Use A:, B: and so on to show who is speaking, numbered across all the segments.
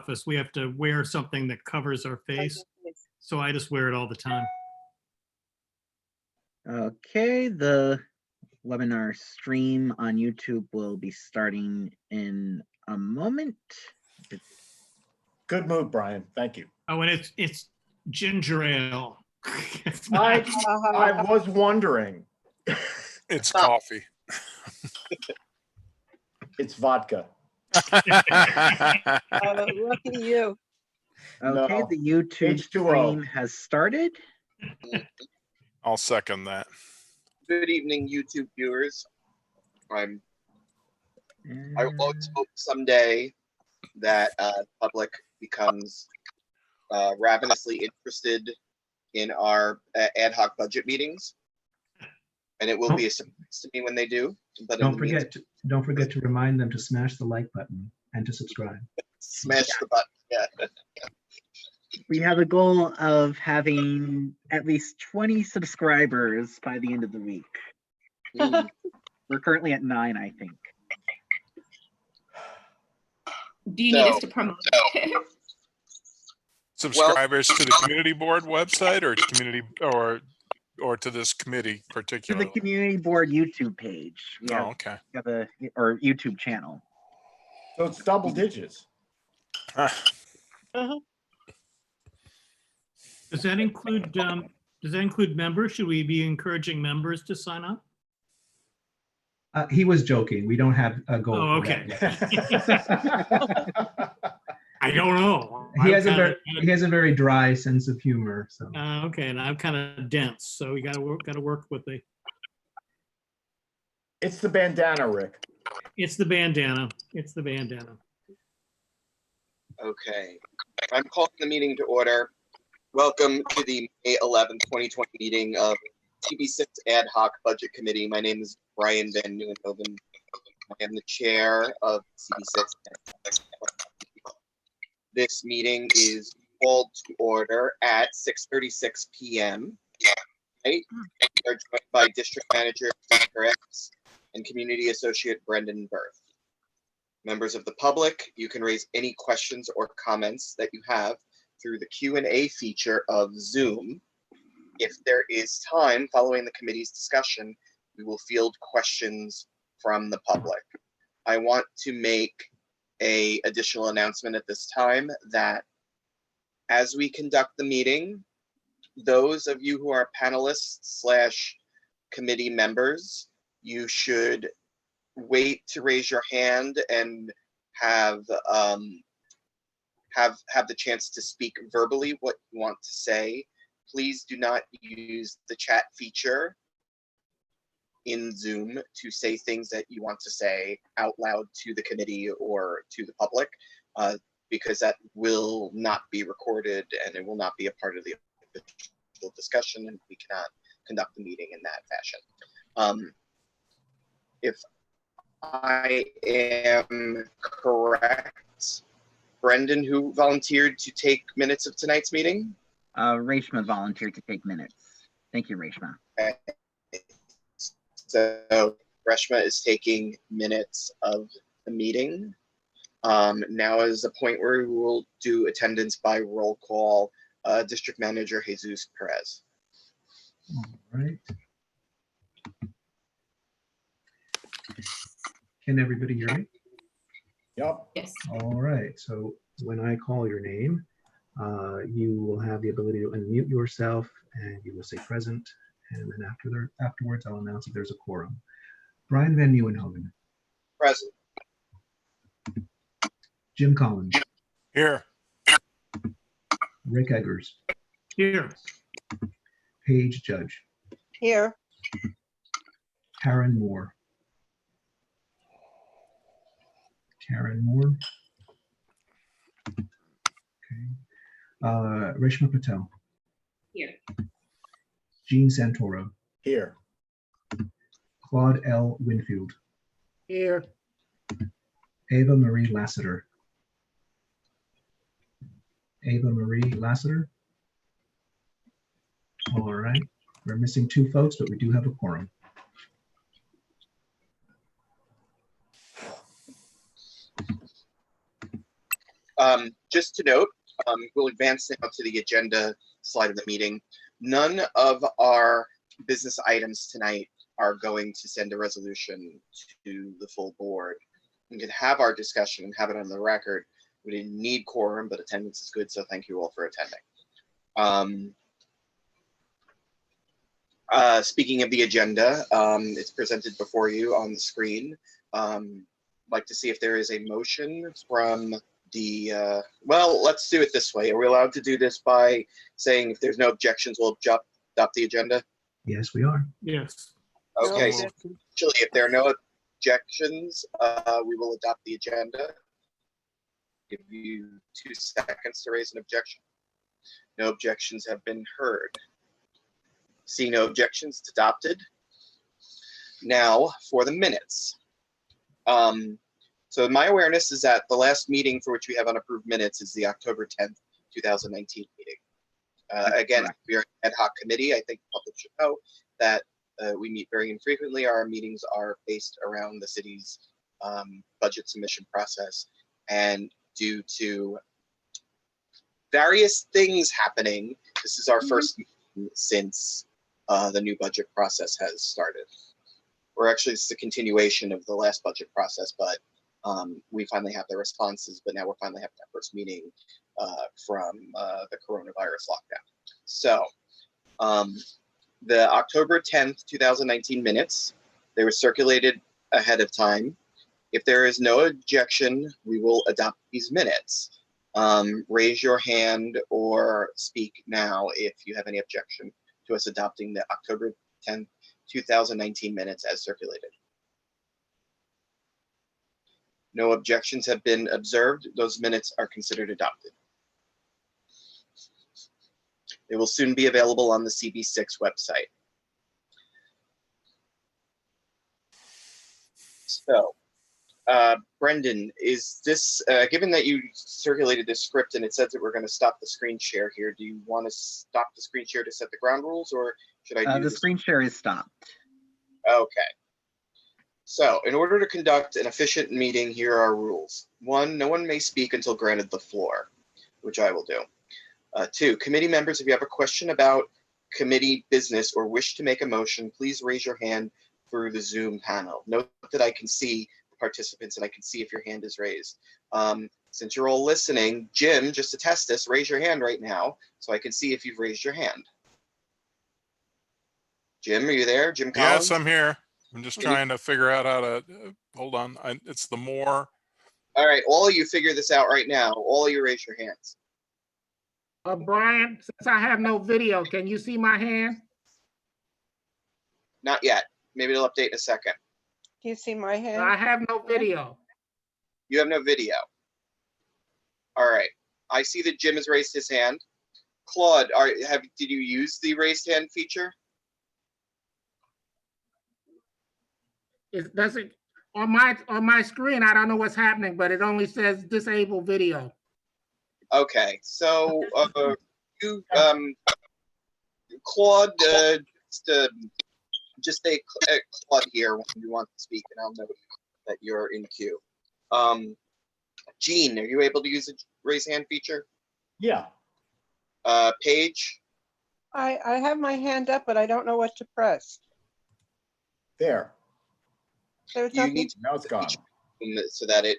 A: office, we have to wear something that covers our face. So I just wear it all the time.
B: Okay, the webinar stream on YouTube will be starting in a moment.
C: Good move, Brian. Thank you.
A: Oh, and it's ginger ale. It's
C: I
A: not-
C: was wondering.
D: It's coffee.
C: It's vodka.
E: Lucky you.
B: Okay,
C: No,
B: the YouTube
C: H2O.
B: stream has started.
D: I'll second that.
F: Good evening, YouTube viewers. I always hope someday that the public becomes ravenously interested in our ad hoc budget meetings, and it will be a surprise to me when they do. But in
G: Don't
F: the meantime,
G: forget to remind them to smash the like button and to subscribe.
F: smash the button. Yeah.
B: We have a goal of having at least 20 subscribers by the end of the week.
F: Mm.
B: We're currently at 9, I think.
H: Do you need us to promote it?
D: Subscribers to the community board website or to community or to this committee
B: To the
D: particularly?
B: community board YouTube page. We
D: Oh, okay.
B: have a or YouTube channel.
C: So it's double digits.
A: Does that include members? Should we be encouraging members to sign up?
G: He was joking. We don't have a goal.
A: Oh,
G: for
A: okay.
G: that yet.
A: I don't know.
G: He has a very dry sense of humor. So
A: Okay, and I'm kind of dense, so we gotta work with the.
C: It's the bandana, Rick.
A: It's the bandana. It's the bandana.
F: Okay, I'm calling the meeting to order. Welcome to the May 11th, 2020 meeting of TB6 Ad Hoc Budget Committee. My name is Brian Van Nieuwenhoven. I am the chair of CB6. This meeting is called to order at 6:36 p.m. Right? We are joined by District Manager Jennifer X and Community Associate Brendan Berth. Members of the public, you can raise any questions or comments that you have through the Q&A feature of Zoom. If there is time following the committee's discussion, we will field questions from the public. I want to make an additional announcement at this time that as we conduct the meeting, those of you who are panelists / committee members, you should wait to raise your hand and have the chance to speak verbally what you want to say. Please do not use the chat feature in Zoom to say things that you want to say out loud to the committee or to the public, because that will not be recorded and it will not be a part of the official discussion, and we cannot conduct the meeting in that fashion. If I am correct, Brendan, who volunteered to take minutes of tonight's meeting?
B: Reshma volunteered to take minutes. Thank you, Reshma.
F: Okay. So Reshma is taking minutes of the meeting. Now is the point where we will do attendance by roll call. District Manager Jesus Perez.
G: all right. Can everybody hear me?
C: Yep.
H: Yes.
G: All right. So when I call your name, you will have the ability to unmute yourself and you will say present. And then afterwards, I'll announce that there's a quorum. Brian Van Nieuwenhoven,
F: Present.
G: Jim Collins,
D: Here.
G: Rick Eggers,
A: Here.
G: Paige Judge,
E: Here.
G: Karen Moore. Karen Moore. Okay. Reshma Patel,
H: Here.
G: Jean Santoro,
C: Here.
G: Claude L. Winfield,
E: Here.
G: Ava Marie Lassiter. Ava Marie Lassiter. All right. We're missing 2 folks, but we do have a quorum.
F: Just to note, we'll advance now to the agenda slide of the meeting. None of our business items tonight are going to send a resolution to the full board. We can have our discussion and have it on the record. We didn't need quorum, but attendance is good, so thank you all for attending. Speaking of the agenda, it's presented before you on the screen. Like to see if there is a motion from the, well, let's do it this way. Are we allowed to do this by saying if there's no objections, we'll adopt the agenda?
G: Yes, we are.
A: Yes.
F: Okay,
H: So
F: so actually, if there are no objections, we will adopt the agenda. Give you 2 seconds to raise an objection. No objections have been heard. See no objections, it's adopted. Now for the minutes. So my awareness is that the last meeting for which we have unapproved minutes is the October 10th, 2019 meeting. Again,
B: correct.
F: we are an ad hoc committee. I think the public should know that we meet very infrequently. Our meetings are based around the city's budget submission process, and due to various things happening, this is our first meeting since the new budget process has started. Or actually, it's a continuation of the last budget process, but we finally have the responses, but now we're finally having that first meeting from the coronavirus lockdown. So the October 10th, 2019 minutes, they were circulated ahead of time. If there is no objection, we will adopt these minutes. Raise your hand or speak now if you have any objection to us adopting the October 10th, 2019 minutes as circulated. No objections have been observed. Those minutes are considered adopted. They will soon be available on the CB6 website. So, Brendan, is this, given that you circulated this script and it says that we're going to stop the screen share here, do you want to stop the screen share to set the ground rules, or should I do
B: The
F: this?
B: screen share is stopped.
F: Okay. So in order to conduct an efficient meeting, here are our rules. 1, no one may speak until granted the floor, which I will do. 2, committee members, if you have a question about committee business or wish to make a motion, please raise your hand through the Zoom panel. Note that I can see the participants and I can see if your hand is raised. Since you're all listening, Jim, just to test this, raise your hand right now so I can see if you've raised your hand. Jim, are you there? Jim Collins?
D: Yes, I'm here. I'm just
F: Can you-
D: trying to figure out how to, hold on. It's the more,
F: All right, all of you figure this out right now. All of you raise your hands.
E: Brian, since I have no video, can you see my hand?
F: Not yet. Maybe it'll update in a second.
E: Can you see my hand? I have no video.
F: You have no video. All right. I see that Jim has raised his hand. Claude, did you use the raised hand feature?
E: It doesn't, on my screen, I don't know what's happening, but it only says disable video.
F: Okay. So Claude, just say Claude here when you want to speak, and I'll note that you're in queue. Jean, are you able to use the raise hand feature?
C: Yeah.
F: Paige?
E: I have my hand up, but I don't know what to press.
C: There.
E: There's
F: You
E: nothing.
F: need to
C: Now it's gone.
F: so that it,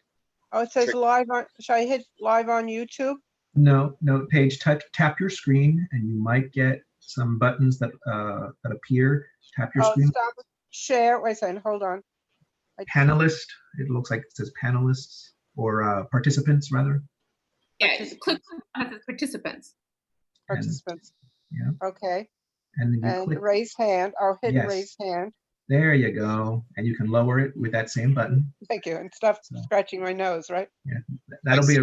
E: Oh, it says live on, should I hit live on YouTube?
G: No, Paige, tap your screen and you might get some buttons that appear. Tap your
E: Oh,
G: screen.
E: stop. Share, wait a second, hold on.
G: Panelist, it looks like it says panelists or participants rather.
H: Yeah, click on the participants.
E: Participants.
G: Yeah.
E: Okay,
G: And then you
E: and
G: click,
E: raise hand, I'll hit
G: Yes.
E: raise hand.
G: there you go. And you can lower it with that same button.
E: Thank you, and stop
G: So-
E: scratching my nose, right?
G: That'll be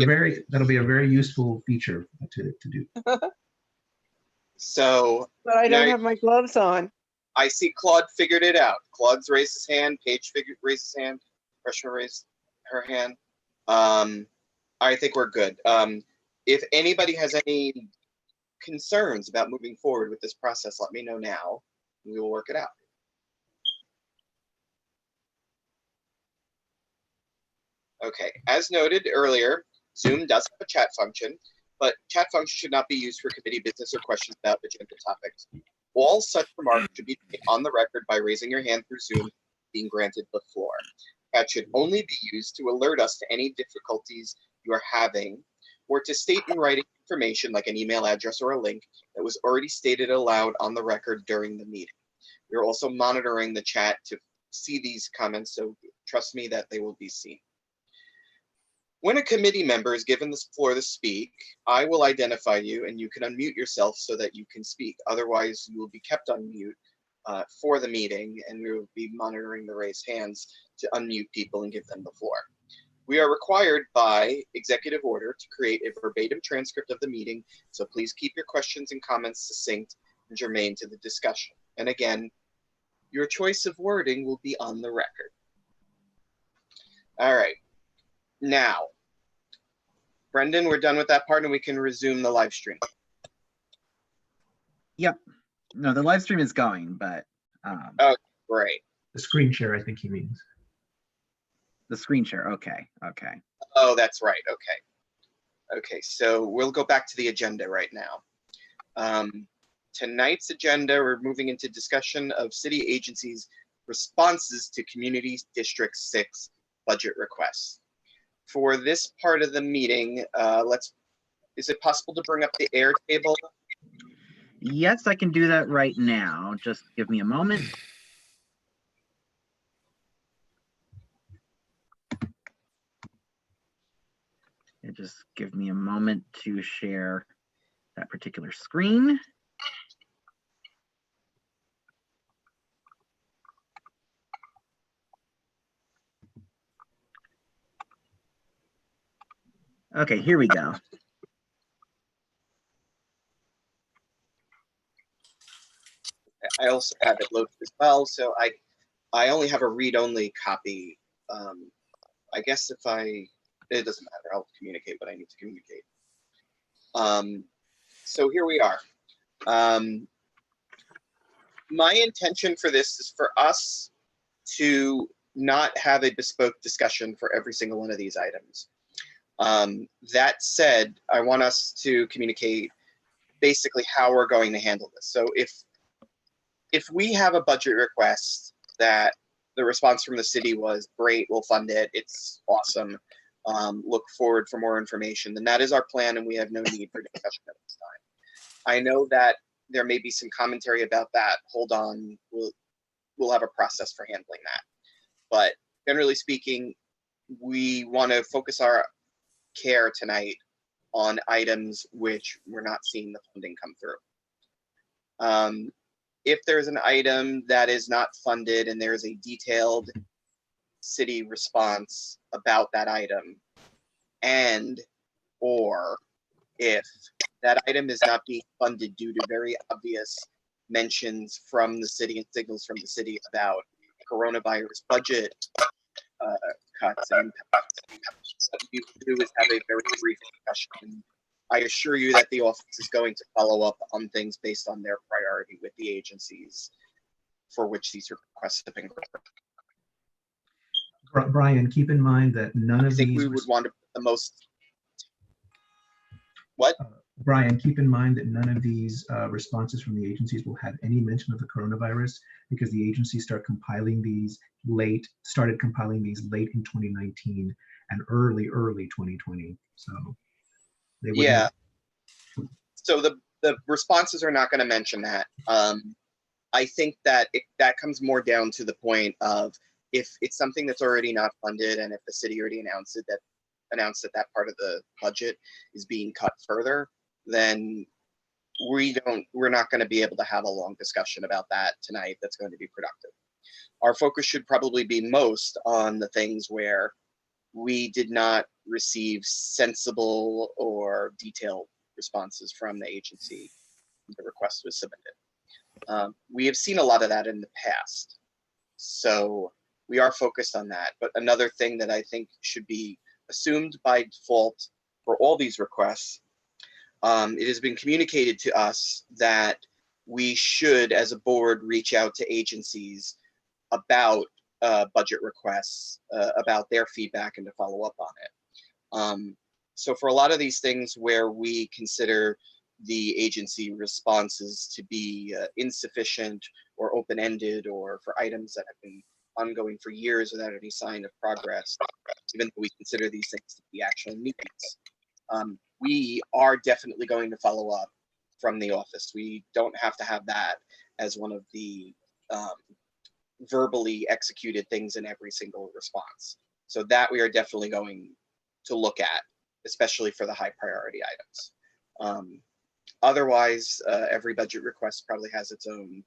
G: a very useful feature to do.
F: so
E: But I don't
F: Now-
E: have my gloves on.
F: I see Claude figured it out. Claude's raised his hand. Paige raised his hand. Freshman raised her hand. I think we're good. If anybody has any concerns about moving forward with this process, let me know now. We will work it out. Okay, as noted earlier, Zoom does have a chat function, but chat function should not be used for committee business or questions about agenda topics. All such remarks should be made on the record by raising your hand through Zoom, being granted the floor. Chat should only be used to alert us to any difficulties you are having, or to state in writing information like an email address or a link that was already stated aloud on the record during the meeting. We are also monitoring the chat to see these comments, so trust me that they will be seen. When a committee member is given the floor to speak, I will identify you and you can unmute yourself so that you can speak. Otherwise, you will be kept on mute for the meeting, and we will be monitoring the raised hands to unmute people and give them the floor. We are required by executive order to create a verbatim transcript of the meeting, so please keep your questions and comments succinct and germane to the discussion. And again, your choice of wording will be on the record. All right. Now, Brendan, we're done with that part and we can resume the live stream.
B: Yep. No, the live stream is going, but
F: Great.
G: The screen share, I think he means.
B: the screen share. Okay. Okay.
F: Oh, that's right. Okay. Okay, so we'll go back to the agenda right now. Tonight's agenda, we're moving into discussion of city agencies' responses to Community District 6 budget requests. For this part of the meeting, is it possible to bring up the Airtable?
B: Yes, I can do that right now. Just give me a moment. Just give me a moment to share that particular screen. Okay, here we go.
F: I also have it loaded as well, so I only have a read-only copy. I guess it doesn't matter, I'll communicate what I need to communicate. So here we are. My intention for this is for us to not have a bespoke discussion for every single one of these items. That said, I want us to communicate basically how we're going to handle this. So if we have a budget request that the response from the city was great, we'll fund it, it's awesome, look forward for more information, then that is our plan and we have no need for discussion at this time. I know that there may be some commentary about that. Hold on, we'll have a process for handling that. But generally speaking, we want to focus our care tonight on items which we're not seeing the funding come through. If there's an item that is not funded and there's a detailed city response about that item, and or if that item is not being funded due to very obvious mentions from the city and signals from the city about coronavirus budget cuts and impacts, what we do is have a very brief discussion. I assure you that the office is going to follow up on things based on their priority with the agencies for which these requests have been granted.
G: Brian, keep in mind that none
F: I
G: of
F: think
G: these.
F: we would want to put the most. What?
G: Brian, keep in mind that none of these responses from the agencies will have any mention of the coronavirus because the agencies started compiling these late in 2019 and early 2020. So they wouldn't.
F: Yeah. So the responses are not going to mention that. I think that that comes more down to the point of if it's something that's already not funded and if the city already announced that part of the budget is being cut further, then we're not going to be able to have a long discussion about that tonight that's going to be productive. Our focus should probably be most on the things where we did not receive sensible or detailed responses from the agency when the request was submitted. We have seen a lot of that in the past, so we are focused on that. But another thing that I think should be assumed by default for all these requests, it has been communicated to us that we should, as a board, reach out to agencies about budget requests, about their feedback and to follow up on it. So for a lot of these things where we consider the agency responses to be insufficient or open-ended, or for items that have been ongoing for years without any sign of progress, even though we consider these things to be actual needs, we are definitely going to follow up from the office. We don't have to have that as one of the verbally executed things in every single response. So that we are definitely going to look at, especially for the high priority items. Otherwise, every budget request probably has its own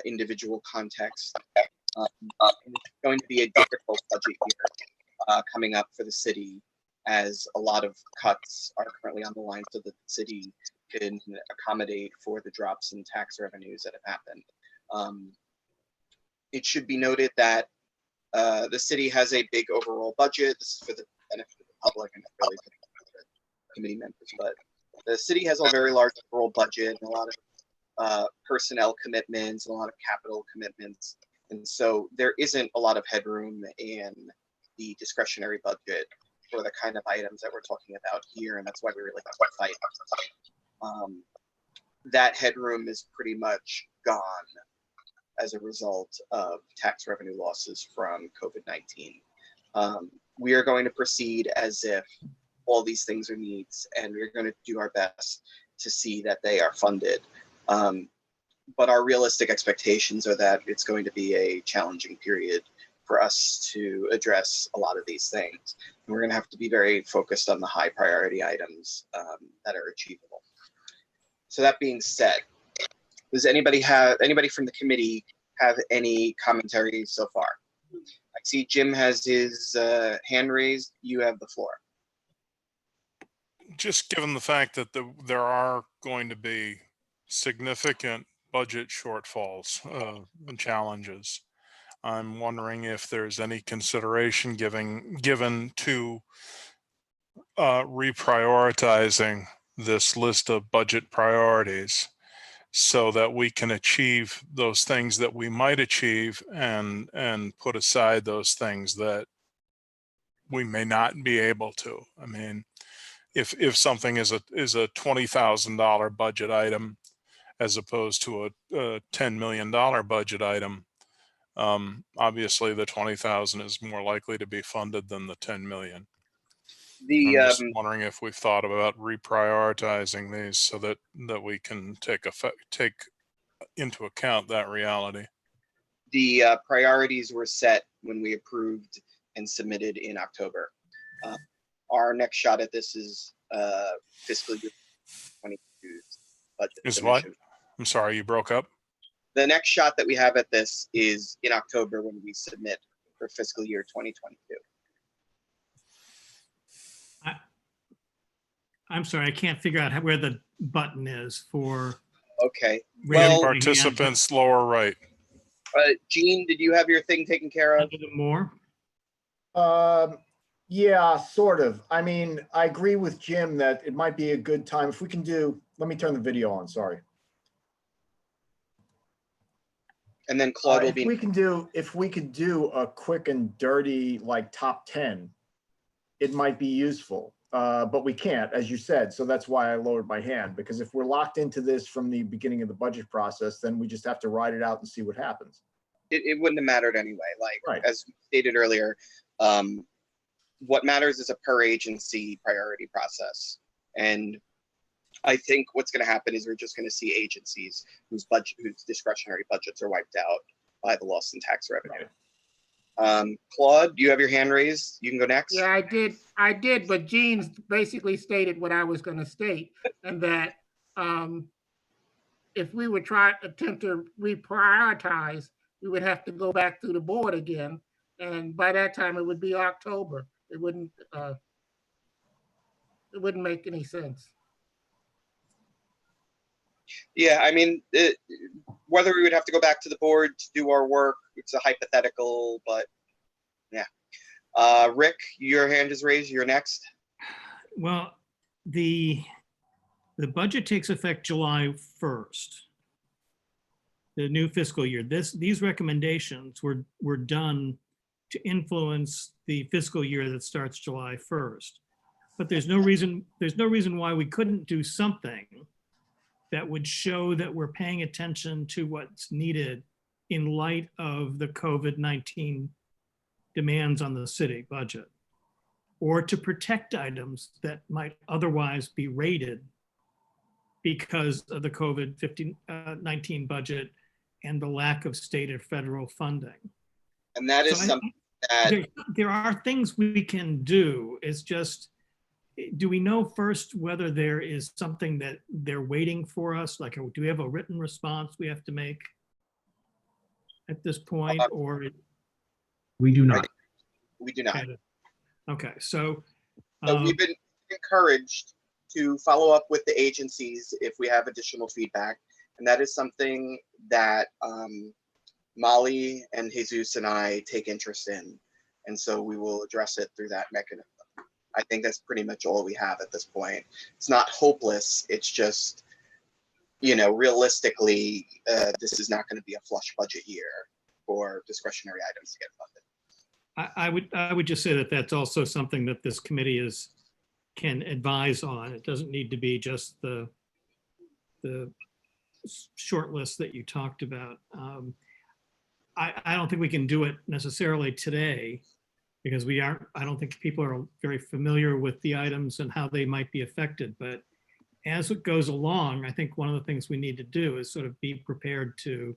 F: individual context. It's going to be a difficult budget year coming up for the city, as a lot of cuts are currently on the line so that the city can accommodate for the drops in tax revenues that have happened. It should be noted that the city has a big overall budget. This is for the benefit of the public and not really for the committee members, but the city has a very large overall budget and a lot of personnel commitments, and a lot of capital commitments. And so there isn't a lot of headroom in the discretionary budget for the kind of items that we're talking about here. And that's why we really have to fight. That headroom is pretty much gone as a result of tax revenue losses from COVID-19. We are going to proceed as if all these things are needs, and we're going to do our best to see that they are funded. But our realistic expectations are that it's going to be a challenging period for us to address a lot of these things. And we're going to have to be very focused on the high priority items that are achievable. So that being said, does anybody from the committee have any commentary so far? I see Jim has his hand raised. You have the floor.
D: Just given the fact that there are going to be significant budget shortfalls and challenges, I'm wondering if there's any consideration given to reprioritizing this list of budget priorities so that we can achieve those things that we might achieve and put aside those things that we may not be able to. I mean, if something is a $20,000 budget item as opposed to a $10 million budget item, obviously the 20,000 is more likely to be funded than the 10 million. I'm just wondering if we've thought about reprioritizing these so that we can take into account that reality.
F: The priorities were set when we approved and submitted in October. Our next shot at this is fiscal year 2022's budget.
D: Is what? I'm sorry, you broke up.
F: The next shot that we have at this is in October when we submit for fiscal year 2022.
A: I'm sorry, I can't figure out where the button is for.
F: Okay.
A: raising
F: Well,
A: your hand.
D: Participants lower right.
F: Gene, did you have your thing taken care of?
A: Under the more?
C: Yeah, sort of. I mean, I agree with Jim that it might be a good time if we can do, let me turn the video on, sorry.
F: And then Claude will
C: If
F: be.
C: we could do a quick and dirty, like top 10, it might be useful. But we can't, as you said, so that's why I lowered my hand, because if we're locked into this from the beginning of the budget process, then we just have to ride it out and see what happens.
F: It wouldn't have mattered anyway. Like,
C: Right.
F: as we stated earlier, what matters is a per agency priority process. And I think what's going to happen is we're just going to see agencies whose discretionary budgets are wiped out by the loss in tax revenue. Claude, do you have your hand raised? You can go next.
E: Yeah, I did, but Gene's basically stated what I was gonna state, and that if we would attempt to reprioritize, we would have to go back through the board again, and by that time it would be October. It wouldn't make any sense.
F: Yeah, I mean, whether we would have to go back to the board to do our work, it's a hypothetical, but yeah. Rick, your hand is raised. You're next.
A: Well, the budget takes effect July 1st. The new fiscal year. These recommendations were done to influence the fiscal year that starts July 1st. But there's no reason why we couldn't do something that would show that we're paying attention to what's needed in light of the COVID-19 demands on the city budget, or to protect items that might otherwise be rated because of the COVID-19 budget and the lack of state or federal funding.
F: And that is
A: So
F: something that,
A: there are things we can do. It's just, do we know first whether there is something that they're waiting for us? Like, do we have a written response we have to make at this point, or?
G: We do not.
F: we do not.
A: Okay, so.
F: So we've been encouraged to follow up with the agencies if we have additional feedback. And that is something that Molly and Jesus and I take interest in. And so we will address it through that mechanism. I think that's pretty much all we have at this point. It's not hopeless. It's just, you know, realistically, this is not going to be a flush budget year for discretionary items to get funded.
A: I would just say that that's also something that this committee can advise on. It doesn't need to be just the short list that you talked about. I don't think we can do it necessarily today because I don't think people are very familiar with the items and how they might be affected. But as it goes along, I think one of the things we need to do is sort of be prepared to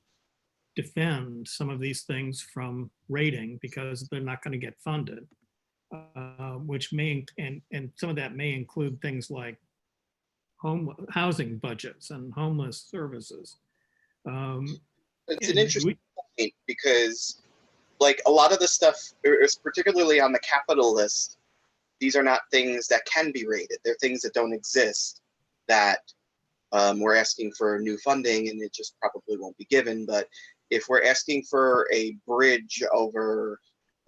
A: defend some of these things from rating because they're not going to get funded, which may, and some of that may include things like housing budgets and homeless services.
F: It's an interesting point because like a lot of the stuff, particularly on the capital list, these are not things that can be rated. They're things that don't exist that we're asking for new funding and it just probably won't be given. But if we're asking for a bridge over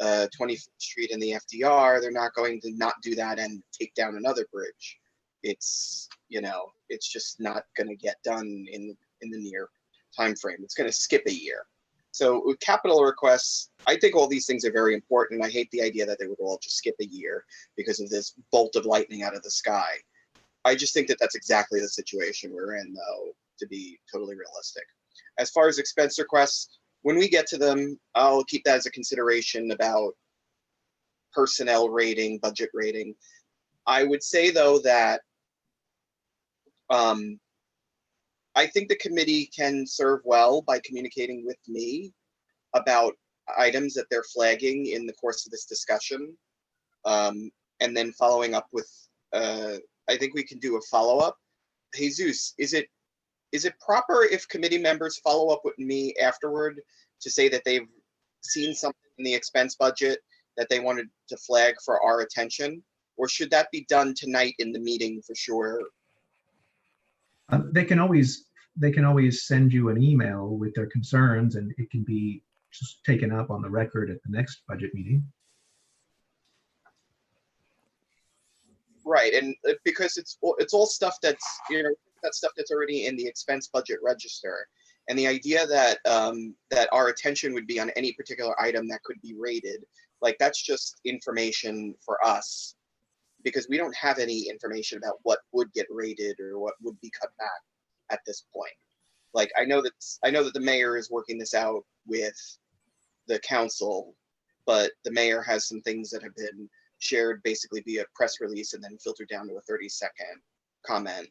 F: 25th Street in the FDR, they're not going to not do that and take down another bridge. It's, you know, it's just not going to get done in the near time frame. It's going to skip a year. So with capital requests, I think all these things are very important. I hate the idea that they would all just skip a year because of this bolt of lightning out of the sky. I just think that that's exactly the situation we're in, though, to be totally realistic. As far as expense requests, when we get to them, I'll keep that as a consideration about personnel rating, budget rating. I would say, though, that I think the committee can serve well by communicating with me about items that they're flagging in the course of this discussion. And then following up with, I think we can do a follow-up. Jesus, is it proper if committee members follow up with me afterward to say that they've seen something in the expense budget that they wanted to flag for our attention? Or should that be done tonight in the meeting for sure?
G: They can always send you an email with their concerns, and it can be just taken up on the record at the next budget meeting.
F: Right, and because it's all stuff that's, you know, that stuff that's already in the expense budget register, and the idea that that our attention would be on any particular item that could be rated, like that's just information for us, because we don't have any information about what would get rated or what would be cut back at this point. Like I know that the mayor is working this out with the council, but the mayor has some things that have been shared basically via press release and then filtered down to a 30-second comment.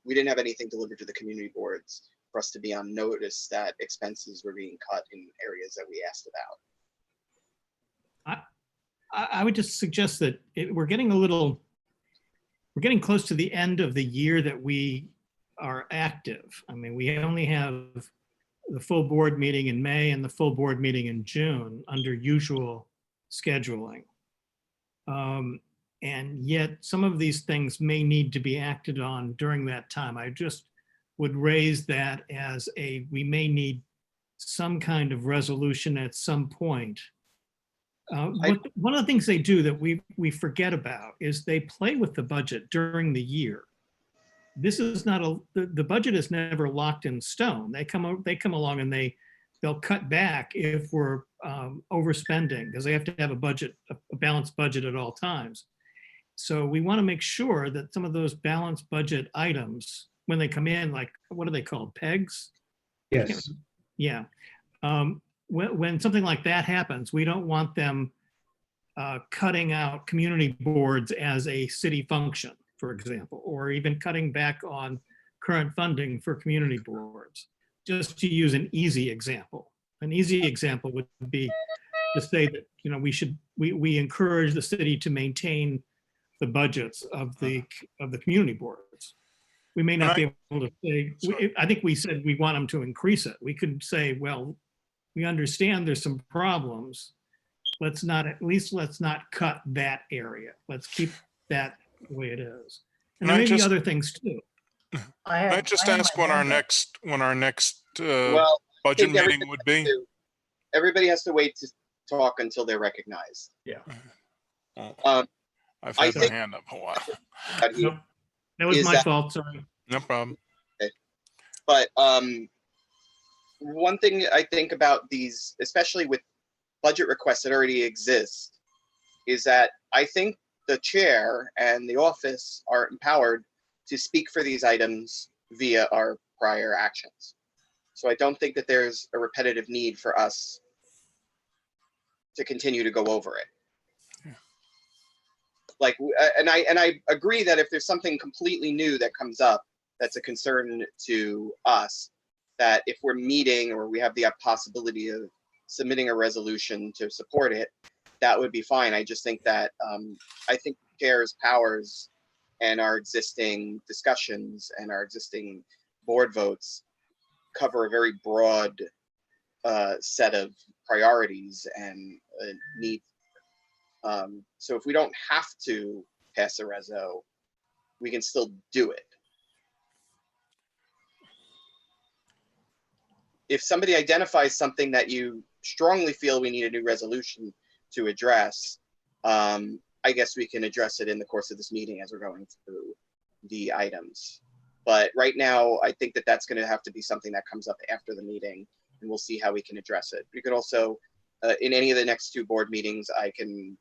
F: We didn't have anything delivered to the community boards for us to be on notice that expenses were being cut in areas that we asked about.
A: I would just suggest that we're getting close to the end of the year that we are active. I mean, we only have the full board meeting in May and the full board meeting in June under usual scheduling. And yet some of these things may need to be acted on during that time. I just would raise that as we may need some kind of resolution at some point. One of the things they do that we forget about is they play with the budget during the year. This is not the budget is never locked in stone. They come along and they'll cut back if we're overspending because they have to have a balanced budget at all times. So we want to make sure that some of those balanced budget items, when they come in, like, what are they called, pegs?
G: Yes,
A: Yeah. When something like that happens, we don't want them cutting out community boards as a city function, for example, or even cutting back on current funding for community boards. Just to use an easy example. An easy example would be to say that, you know, we encourage the city to maintain the budgets of the community boards. We may not be able to say, I think we said we want them to increase it. We could say, well, we understand there's some problems. Let's not cut that area. Let's keep that the way it is. And there may be other things too.
D: Can I just ask when our next
F: Well, I
D: budget
F: think
D: meeting would be?
F: everybody has to wait to talk until they're recognized.
C: Yeah.
F: Um,
D: I've
F: I
D: had my
F: think-
D: hand up a while.
F: out here,
A: Nope. That was
F: Is
A: my
F: that-
A: fault, sorry.
D: No problem.
F: But one thing I think about these, especially with budget requests that already exist, is that I think the chair and the office are empowered to speak for these items via our prior actions. So I don't think that there's a repetitive need for us to continue to go over it. Like, and I agree that if there's something completely new that comes up that's a concern to us, that if we're meeting or we have the possibility of submitting a resolution to support it, that would be fine. I just think that I think the chair's powers and our existing discussions and our existing board votes cover a very broad set of priorities and needs. So if we don't have to pass a reso, we can still do it. If somebody identifies something that you strongly feel we need a new resolution to address, I guess we can address it in the course of this meeting as we're going through the items. But right now, I think that that's going to have to be something that comes up after the meeting, and we'll see how we can address it. We could also, in any of the next two board meetings, I can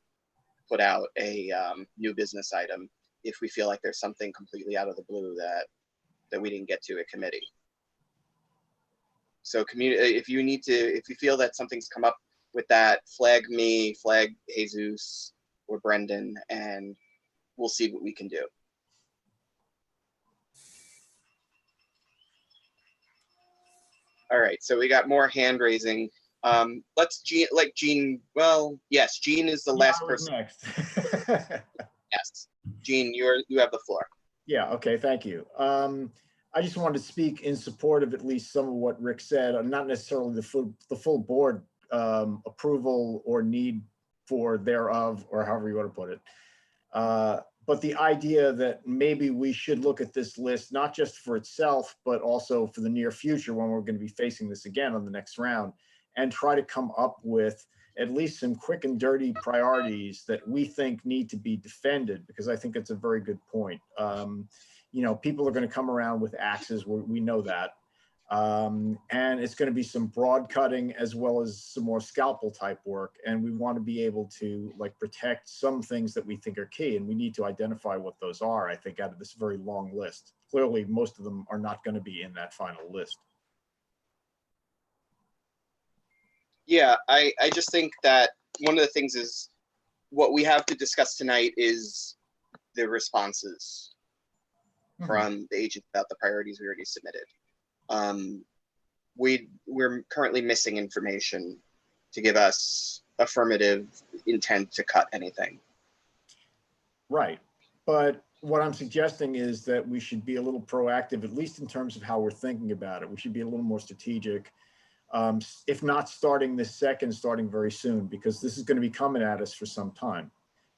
F: put out a new business item if we feel like there's something completely out of the blue that we didn't get to at committee. So if you feel that something's come up with that, flag me, flag Jesus or Brendan, and we'll see what we can do. All right, so we got more hand raising. Let's Jean. Well, yes, Jean is the last person.
C: Next.
F: Yes, Jean, you have the floor.
C: Yeah, okay, thank you. I just wanted to speak in support of at least some of what Rick said, not necessarily the full board approval or need for thereof, or however you want to put it. But the idea that maybe we should look at this list, not just for itself, but also for the near future when we're going to be facing this again on the next round, and try to come up with at least some quick and dirty priorities that we think need to be defended, because I think it's a very good point. You know, people are going to come around with axes, we know that. And it's going to be some broad cutting as well as some more scalpel type work. And we want to be able to protect some things that we think are key. And we need to identify what those are, I think, out of this very long list. Clearly, most of them are not going to be in that final list.
F: Yeah, I just think that one of the things is what we have to discuss tonight is the responses from the agent about the priorities we already submitted. We're currently missing information to give us affirmative intent to cut anything.
C: Right. But what I'm suggesting is that we should be a little proactive, at least in terms of how we're thinking about it. We should be a little more strategic. If not starting this second, starting very soon, because this is going to be coming at us for some time.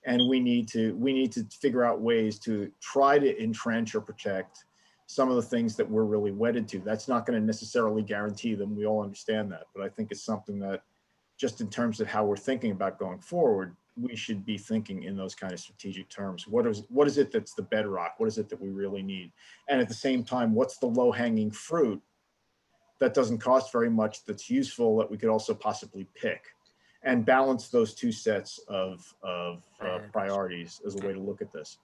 C: And we need to figure out ways to try to entrench or protect some of the things that we're really wedded to. That's not going to necessarily guarantee them. We all understand that. But I think it's something that just in terms of how we're thinking about going forward, we should be thinking in those kind of strategic terms. What is it that's the bedrock? What is it that we really need? And at the same time, what's the low-hanging fruit that doesn't cost very much, that's useful, that we could also possibly pick? and balance those two sets of
D: Priorities.
C: priorities as a way to look at this.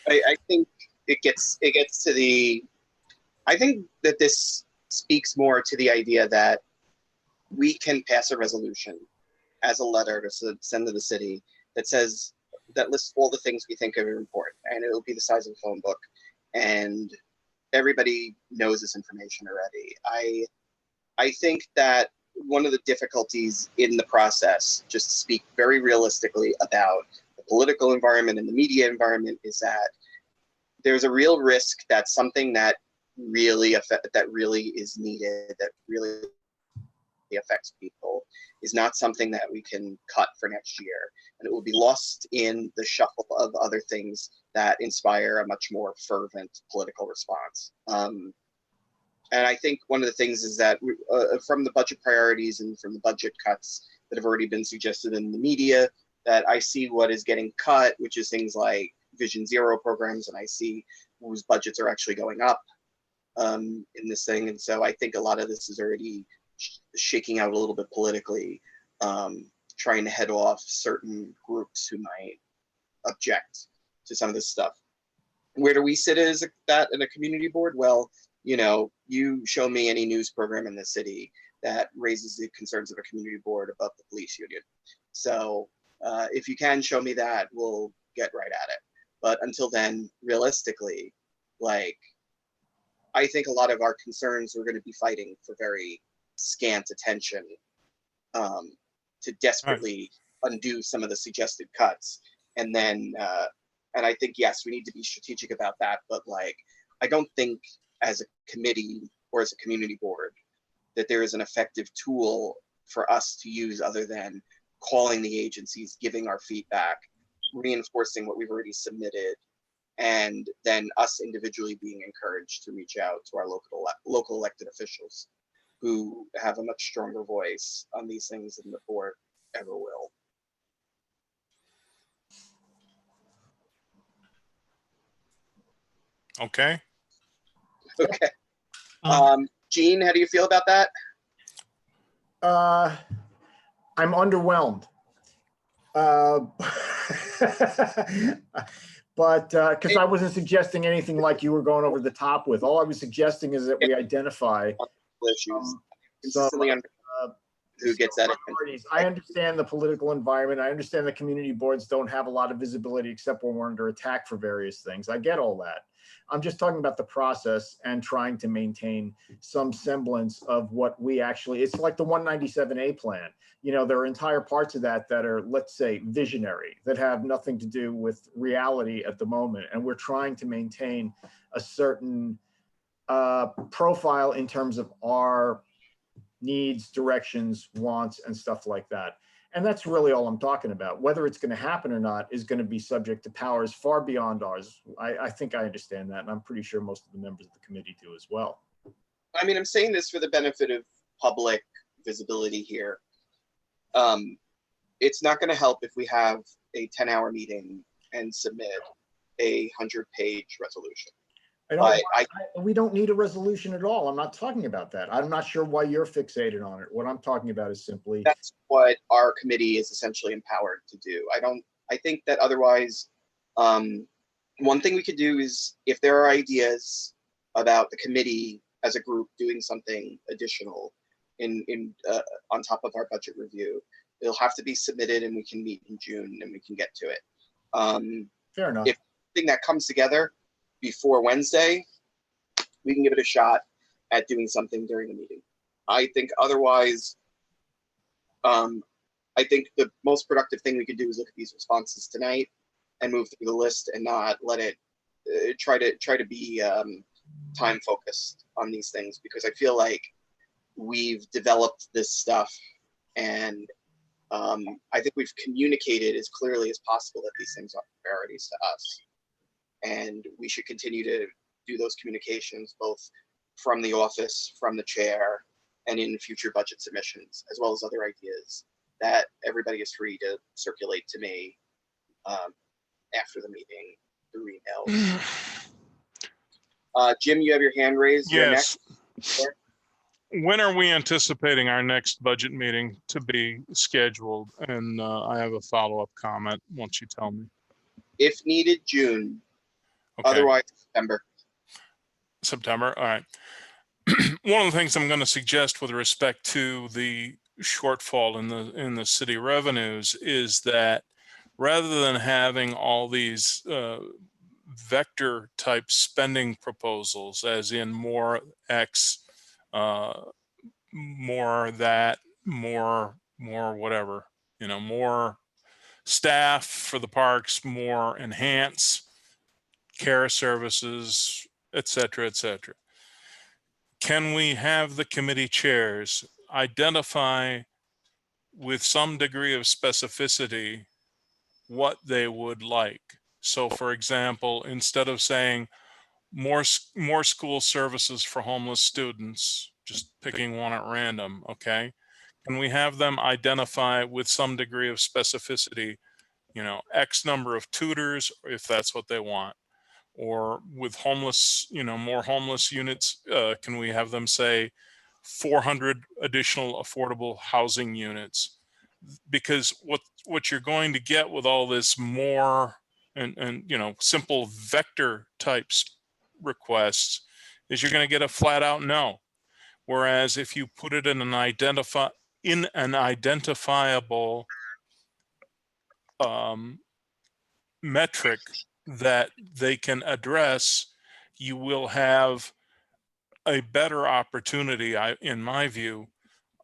F: I think it gets to the, I think that this speaks more to the idea that we can pass a resolution as a letter to send to the city that says, that lists all the things we think are important, and it'll be the size of a phone book, and everybody knows this information already. I think that one of the difficulties in the process, just to speak very realistically about the political environment and the media environment, is that there's a real risk that something that really is needed, that really affects people, is not something that we can cut for next year, and it will be lost in the shuffle of other things that inspire a much more fervent political response. And I think one of the things is that from the budget priorities and from the budget cuts that have already been suggested in the media, that I see what is getting cut, which is things like Vision Zero programs, and I see whose budgets are actually going up in this thing. And so I think a lot of this is already shaking out a little bit politically, trying to head off certain groups who might object to some of this stuff. Where do we sit as that in a community board? Well, you know, you show me any news program in the city that raises the concerns of a community board above the police union. So if you can show me that, we'll get right at it. But until then, realistically, like, I think a lot of our concerns we're going to be fighting for very scant attention to desperately undo some of the suggested cuts. And then, and I think, yes, we need to be strategic about that. But like, I don't think as a committee or as a community board that there is an effective tool for us to use other than calling the agencies, giving our feedback, reinforcing what we've already submitted, and then us individually being encouraged to reach out to our local elected officials who have a much stronger voice on these things than the board ever will.
D: Okay.
F: Okay.
A: Um,
F: Gene, how do you feel about that?
C: I'm underwhelmed. But because I wasn't suggesting anything like you were going over the top with. All I was suggesting is that we identify
F: Issues consistently under who gets that
C: priorities. I understand the political environment. I understand the community boards don't have a lot of visibility except when we're under attack for various things. I get all that. I'm just talking about the process and trying to maintain some semblance of what we actually, it's like the 197A plan. You know, there are entire parts of that that are, let's say, visionary, that have nothing to do with reality at the moment. And we're trying to maintain a certain profile in terms of our needs, directions, wants, and stuff like that. And that's really all I'm talking about. Whether it's going to happen or not is going to be subject to powers far beyond ours. I think I understand that, and I'm pretty sure most of the members of the committee do as well.
F: I mean, I'm saying this for the benefit of public visibility here. It's not going to help if we have a 10-hour meeting and submit a 100-page resolution. We don't need a resolution at all. I'm not talking about that. I'm not sure why you're fixated on it. What I'm talking about is simply, that's what our committee is essentially empowered to do. I think that otherwise, one thing we could do is, if there are ideas about the committee as a group doing something additional on top of our budget review, it'll have to be submitted and we can meet in June and we can get to it.
C: fair enough.
F: If something that comes together before Wednesday, we can give it a shot at doing something during the meeting. I think otherwise, I think the most productive thing we could do is look at these responses tonight and move through the list and not let it try to be time focused on these things, because I feel like we've developed this stuff and I think we've communicated as clearly as possible that these things are priorities to us. And we should continue to do those communications, both from the office, from the chair, and in future budget submissions, as well as other ideas that everybody is free to circulate to me after the meeting through emails. Jim, you have your hand raised. You're
D: Yes.
F: next.
D: When are we anticipating our next budget meeting to be scheduled? And I have a follow-up comment once you tell me.
F: If needed, June,
D: Okay,
F: otherwise September.
D: September, all right. One of the things I'm going to suggest with respect to the shortfall in the city revenues is that rather than having all these vector type spending proposals, as in more X, more that, more whatever, you know, more staff for the parks, more enhance care services, et cetera, et cetera. Can we have the committee chairs identify with some degree of specificity what they would like? So for example, instead of saying more school services for homeless students, just picking one at random, okay? Can we have them identify with some degree of specificity, you know, X number of tutors, if that's what they want? Or with homeless, you know, more homeless units, can we have them say 400 additional affordable housing units? Because what you're going to get with all this more and you know, simple vector types requests is you're going to get a flat out no. Whereas if you put it in an identifiable metric that they can address, you will have a better opportunity, in my view,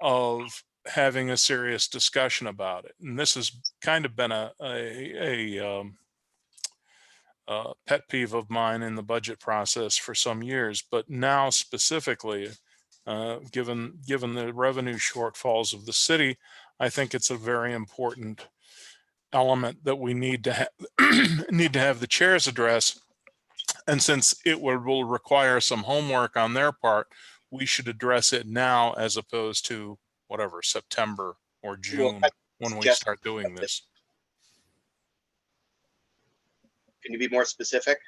D: of having a serious discussion about it. And this has kind of been a pet peeve of mine in the budget process for some years, but now specifically, given the revenue shortfalls of the city, I think it's a very important element that we need to have the chairs address. And since it will require some homework on their part, we should address it now as opposed to whatever, September or June, when we start doing this.
F: Can you be more specific?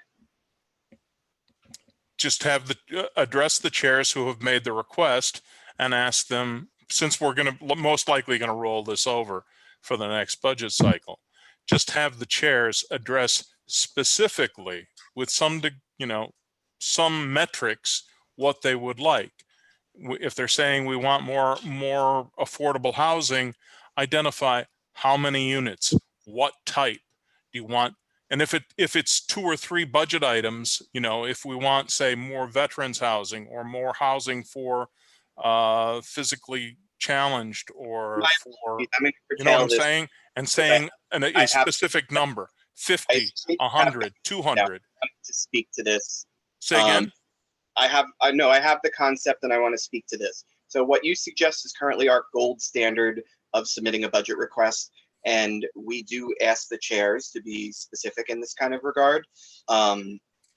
D: Just have address the chairs who have made the request and ask them, since we're most likely going to roll this over for the next budget cycle, just have the chairs address specifically with some metrics what they would like. If they're saying we want more affordable housing, identify how many units, what type do you want. And if it's 2 or 3 budget items, you know, if we want, say, more veterans housing or more housing for physically challenged, or for, you know what I'm saying? And saying a specific number, 50, 100, 200.
F: To speak to this.
D: Say again?
F: I have the concept and I want to speak to this. So what you suggest is currently our gold standard of submitting a budget request. And we do ask the chairs to be specific in this kind of regard.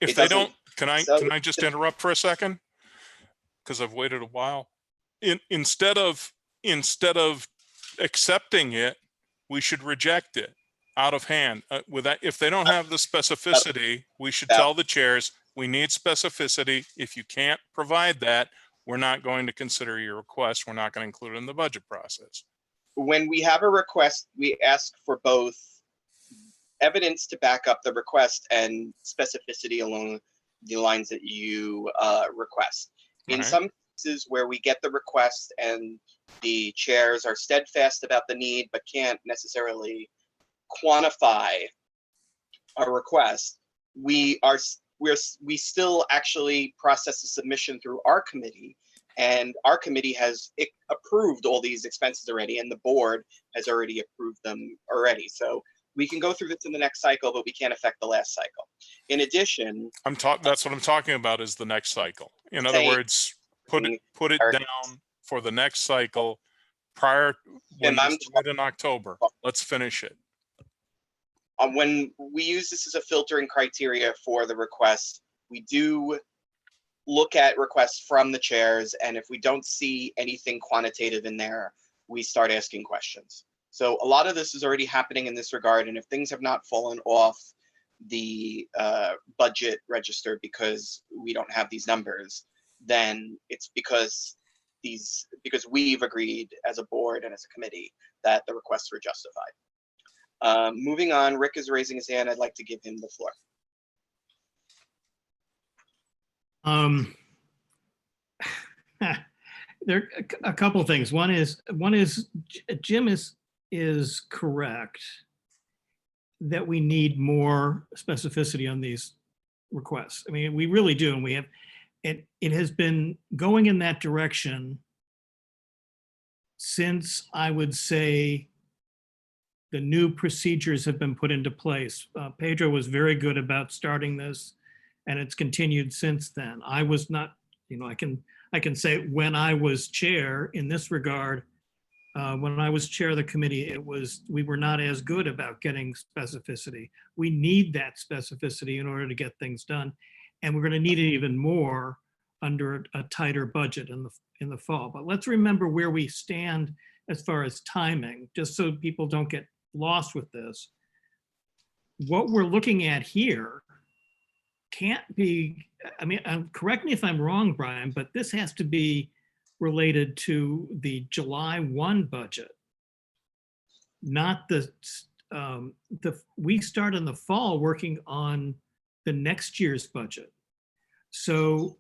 D: If they don't, can I just interrupt for a second? Because I've waited a while. Instead of accepting it, we should reject it out of hand. With that, if they don't have the specificity, we should tell the chairs, we need specificity. If you can't provide that, we're not going to consider your request. We're not going to include it in the budget process.
F: When we have a request, we ask for both evidence to back up the request and specificity along the lines that you request. In some cases where we get the request and the chairs are steadfast about the need but can't necessarily quantify a request, we still actually process the submission through our committee, and our committee has approved all these expenses already, and the board has already approved them already. So we can go through this in the next cycle, but we can't affect the last cycle. In addition,
D: that's what I'm talking about, is the next cycle. In other words, put it down for the next cycle prior, when you submit in October. Let's finish it.
F: When we use this as a filtering criteria for the requests, we do look at requests from the chairs, and if we don't see anything quantitative in there, we start asking questions. So a lot of this is already happening in this regard, and if things have not fallen off the budget register because we don't have these numbers, then it's because these, because we've agreed as a board and as a committee that the requests were justified. Moving on, Rick is raising his hand. I'd like to give him the floor.
A: There are a couple of things. One is Jim is correct that we need more specificity on these requests. I mean, we really do, and we have, it has been going in that direction since, I would say, the new procedures have been put into place. Pedro was very good about starting this, and it's continued since then. I was not, I can say when I was chair in this regard, when I was chair of the committee, we were not as good about getting specificity. We need that specificity in order to get things done. And we're going to need it even more under a tighter budget in the fall. But let's remember where we stand as far as timing, just so people don't get lost with this. What we're looking at here can't be, I mean, correct me if I'm wrong, Brian, but this has to be related to the July 1 budget, not we start in the fall working on the next year's budget. So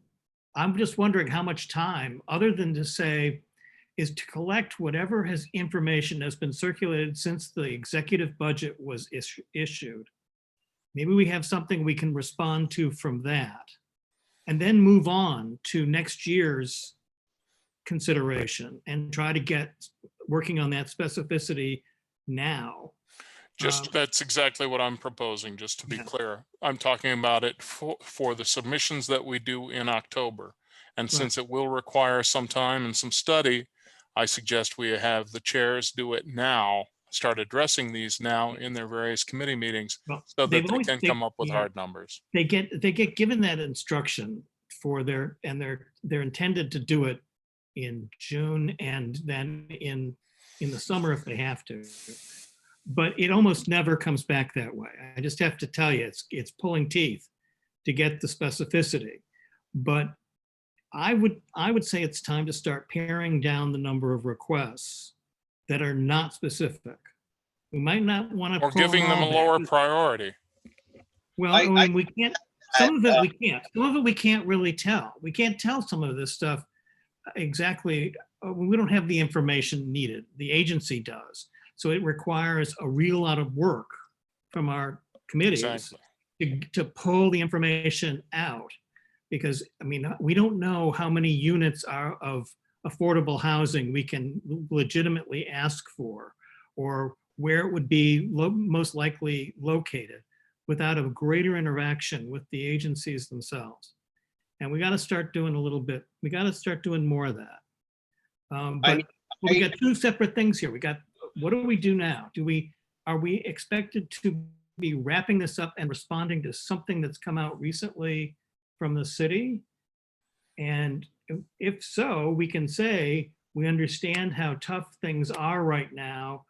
A: I'm just wondering how much time, other than to say, is to collect whatever information has been circulated since the executive budget was issued. Maybe we have something we can respond to from that, and then move on to next year's consideration and try to get working on that specificity now.
D: That's exactly what I'm proposing, just to be
A: Yeah.
D: clear. I'm talking about it for the submissions that we do in October. And since it will require some time and some study, I suggest we have the chairs do it now, start addressing these now in their various committee meetings,
A: Well,
D: so that
A: they've
D: they
A: always-
D: can come up with hard numbers.
A: They get given that instruction for they're intended to do it in June and then in the summer if they have to. But it almost never comes back that way. I just have to tell you, it's pulling teeth to get the specificity. But I would say it's time to start paring down the number of requests that are not specific. We might not want to.
D: Or giving them a lower priority.
A: Well, I mean, we can't, some of it we can't. Some of it we can't really tell. We can't tell some of this stuff exactly. We don't have the information needed. The agency does. So it requires a real lot of work from our committees to pull the information out. Because, I mean, we don't know how many units are of affordable housing we can legitimately ask for, or where it would be most likely located without a greater interaction with the agencies themselves. And we got to start doing a little bit, we got to start doing more of that. But we got two separate things here. We got, what do we do now? Are we expected to be wrapping this up and responding to something that's come out recently from the city? And if so, we can say, we understand how tough things are right now.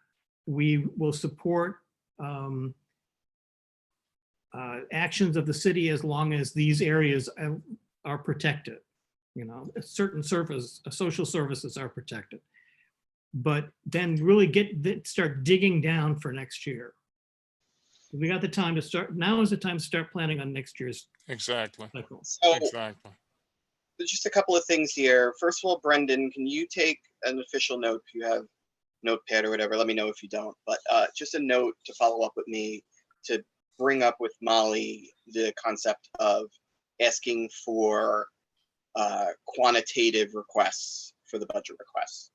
A: We will support actions of the city as long as these areas are protected. A certain social services are protected. But then really start digging down for next year. We got the time to start. Now is the time to start planning on next year's
D: Exactly.
A: cycle.
F: So
D: Exactly.
F: just a couple of things here. First of all, Brendan, can you take an official note if you have Notepad or whatever? Let me know if you don't. But just a note to follow up with me to bring up with Molly the concept of asking for quantitative requests for the budget requests.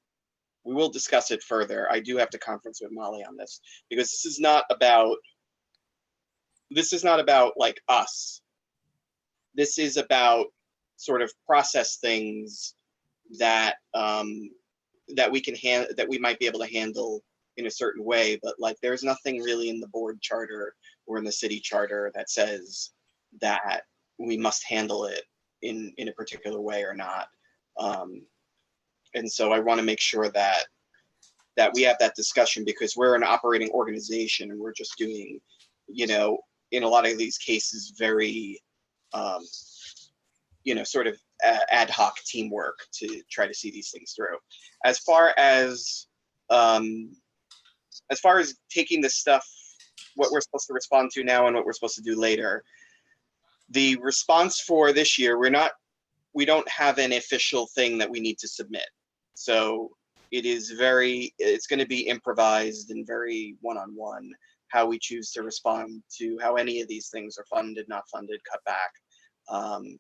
F: We will discuss it further. I do have to conference with Molly on this because this is not about like us. This is about sort of process things that that we might be able to handle in a certain way, but like there's nothing really in the board charter or in the city charter that says that we must handle it in a particular way or not. And so I want to make sure that we have that discussion because we're an operating organization and we're just doing, in a lot of these cases, very, sort of ad hoc teamwork to try to see these things through. As far as taking this stuff, what we're supposed to respond to now and what we're supposed to do later, the response for this year, we don't have an official thing that we need to submit. So it's going to be improvised and very one-on-one how we choose to respond to how any of these things are funded, not funded, cut back.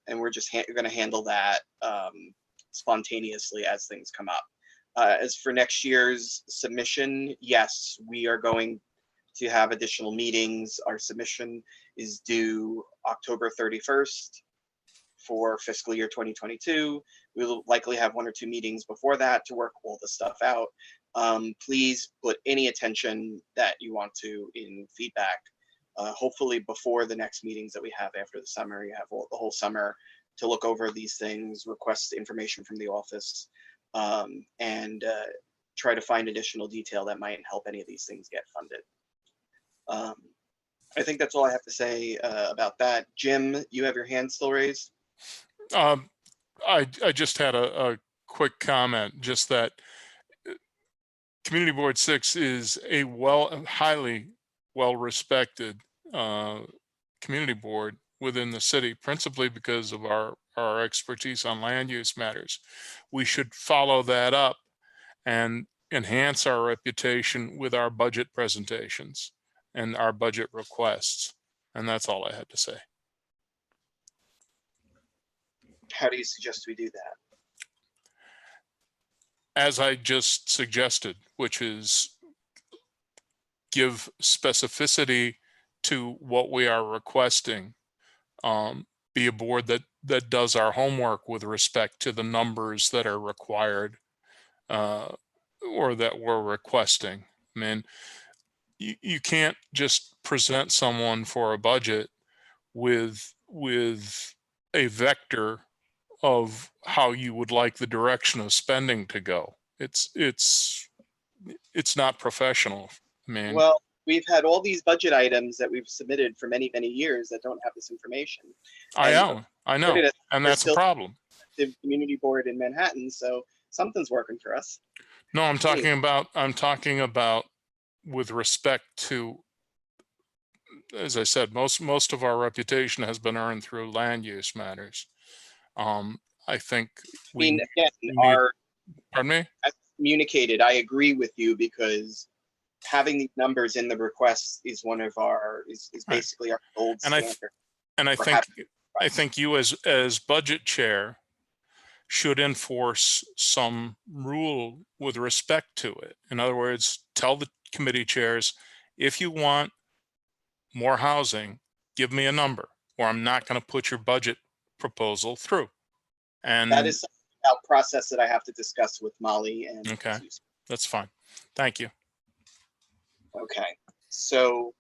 F: And we're just going to handle that spontaneously as things come up. As for next year's submission, yes, we are going to have additional meetings. Our submission is due October 31st for fiscal year 2022. We will likely have 1 or 2 meetings before that to work all the stuff out. Please put any attention that you want to in feedback. Hopefully before the next meetings that we have after the summer, you have the whole summer to look over these things, request information from the office, and try to find additional detail that might help any of these things get funded. I think that's all I have to say about that. Jim, you have your hand still raised?
D: I just had a quick comment, just that Community Board 6 is a highly well-respected community board within the city, principally because of our expertise on land use matters. We should follow that up and enhance our reputation with our budget presentations and our budget requests. And that's all I had to say.
F: How do you suggest we do that?
D: As I just suggested, which is give specificity to what we are requesting, be a board that does our homework with respect to the numbers that are required or that we're requesting. I mean, you can't just present someone for a budget with a vector of how you would like the direction of spending to go. It's not professional. I mean,
F: well, we've had all these budget items that we've submitted for many, many years that don't have this information.
D: I know, and that's a problem.
F: The community board in Manhattan, so something's working for us.
D: No, I'm talking about with respect to, as I said, most of our reputation has been earned through land use matters. I think
F: pardon
D: me?
F: As communicated, I agree with you, because having these numbers in the requests is one of is basically our gold standard.
D: I think you as budget chair should enforce some rule with respect to it. In other words, tell the committee chairs, if you want more housing, give me a number, or I'm not going to put your budget proposal through. And
F: that is a process that I have to discuss with Molly and
D: okay,
F: Susan.
D: That's fine. Thank you.
F: Okay, so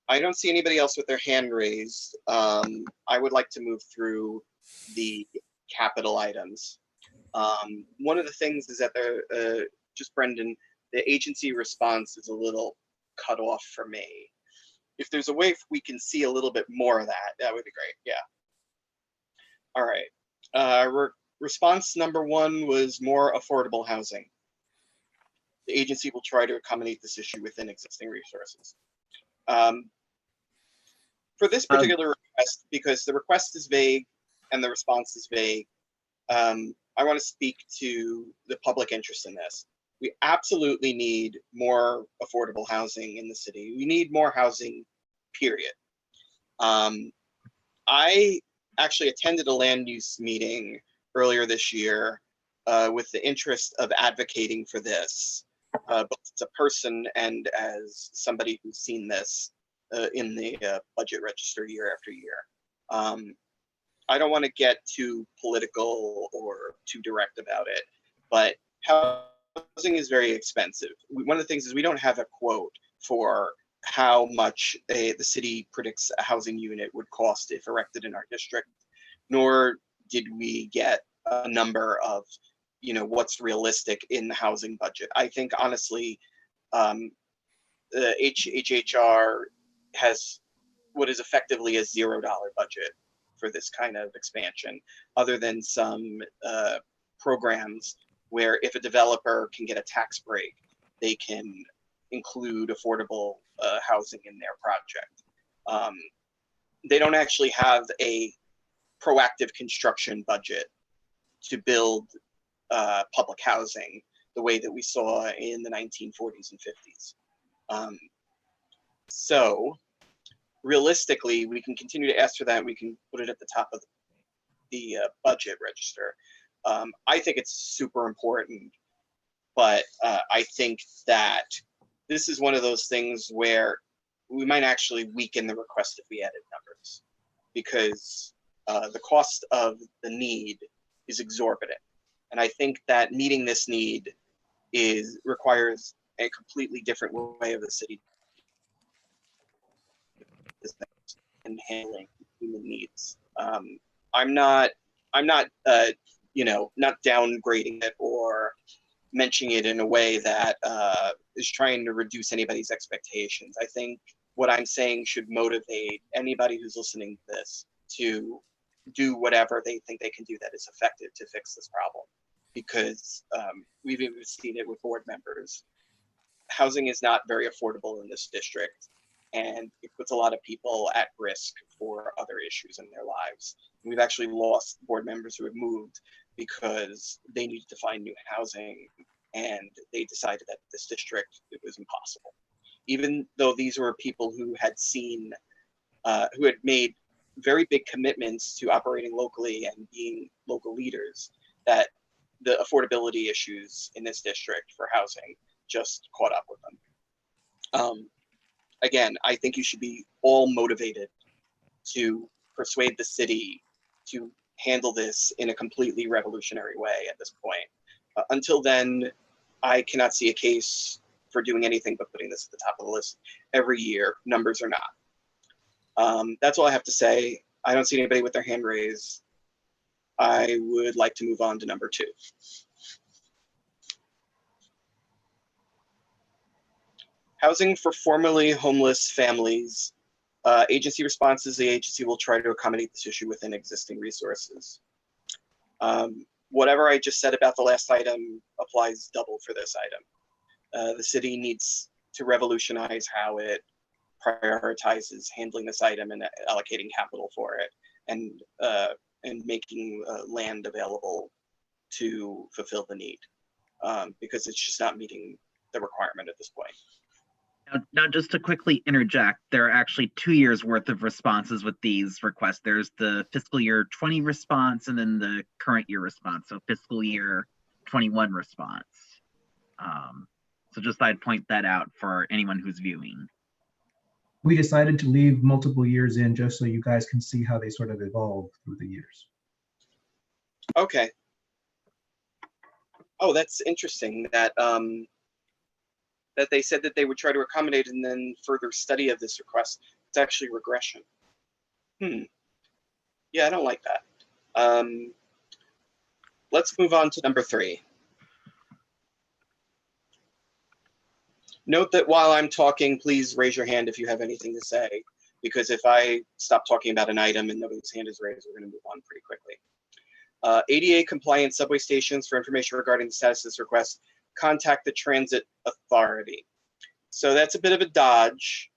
F: I don't see anybody else with their hand raised. I would like to move through the capital items. One of the things is that just Brendan, the agency response is a little cut off for me. If there's a way we can see a little bit more of that, that would be great. Yeah. All right. Response number 1 was more affordable housing. The agency will try to accommodate this issue within existing resources. For this particular request, because the request is vague and the response is vague, I want to speak to the public interest in this. We absolutely need more affordable housing in the city. We need more housing, period. I actually attended a land use meeting earlier this year with the interest of advocating for this, both as a person and as somebody who's seen this in the budget register year after year. I don't want to get too political or too direct about it, but housing is very expensive. One of the things is we don't have a quote for how much the city predicts a housing unit would cost if erected in our district, nor did we get a number of, what's realistic in the housing budget. I think honestly, the HHR has what is effectively a $0 budget. for this kind of expansion, other than some programs where if a developer can get a tax break, they can include affordable housing in their project. They don't actually have a proactive construction budget to build public housing the way that we saw in the 1940s and 50s. So realistically, we can continue to ask for that. We can put it at the top of the budget register. I think it's super important, but I think that this is one of those things where we might actually weaken the request if we added numbers, because the cost of the need is exorbitant. And I think that meeting this need requires a completely different way of the city and handling human needs. I'm not not downgrading it or mentioning it in a way that is trying to reduce anybody's expectations. I think what I'm saying should motivate anybody who's listening to this to do whatever they think they can do that is effective to fix this problem. Because we've even seen it with board members. Housing is not very affordable in this district, and it puts a lot of people at risk for other issues in their lives. We've actually lost board members who have moved because they needed to find new housing, and they decided that this district, it was impossible. Even though these were people who had seen, who had made very big commitments to operating locally and being local leaders, that the affordability issues in this district for housing just caught up with them. Again, I think you should be all motivated to persuade the city to handle this in a completely revolutionary way at this point. Until then, I cannot see a case for doing anything but putting this at the top of the list every year, numbers or not. That's all I have to say. I don't see anybody with their hand raised. I would like to move on to number 2. Housing for formerly homeless families. Agency responses, the agency will try to accommodate this issue within existing resources. Whatever I just said about the last item applies double for this item. The city needs to revolutionize how it prioritizes handling this item and allocating capital for it, and making land available to fulfill the need, because it's just not meeting the requirement at this point.
B: Now, just to quickly interject, there are actually 2 years worth of responses with these requests. There's the fiscal year 20 response and then the current year response. So fiscal year 21 response. So just I'd point that out for anyone who's viewing.
G: We decided to leave multiple years in just so you guys can see how they sort of evolve through the years.
F: Okay. Oh, that's interesting that that they said that they would try to accommodate and then further study of this request. It's actually regression. Yeah, I don't like that. Let's move on to number 3. Note that while I'm talking, please raise your hand if you have anything to say, because if I stop talking about an item and nobody's hand is raised, we're going to move on pretty quickly. ADA compliant subway stations. For information regarding the status of this request, contact the Transit Authority. So that's a bit of a dodge.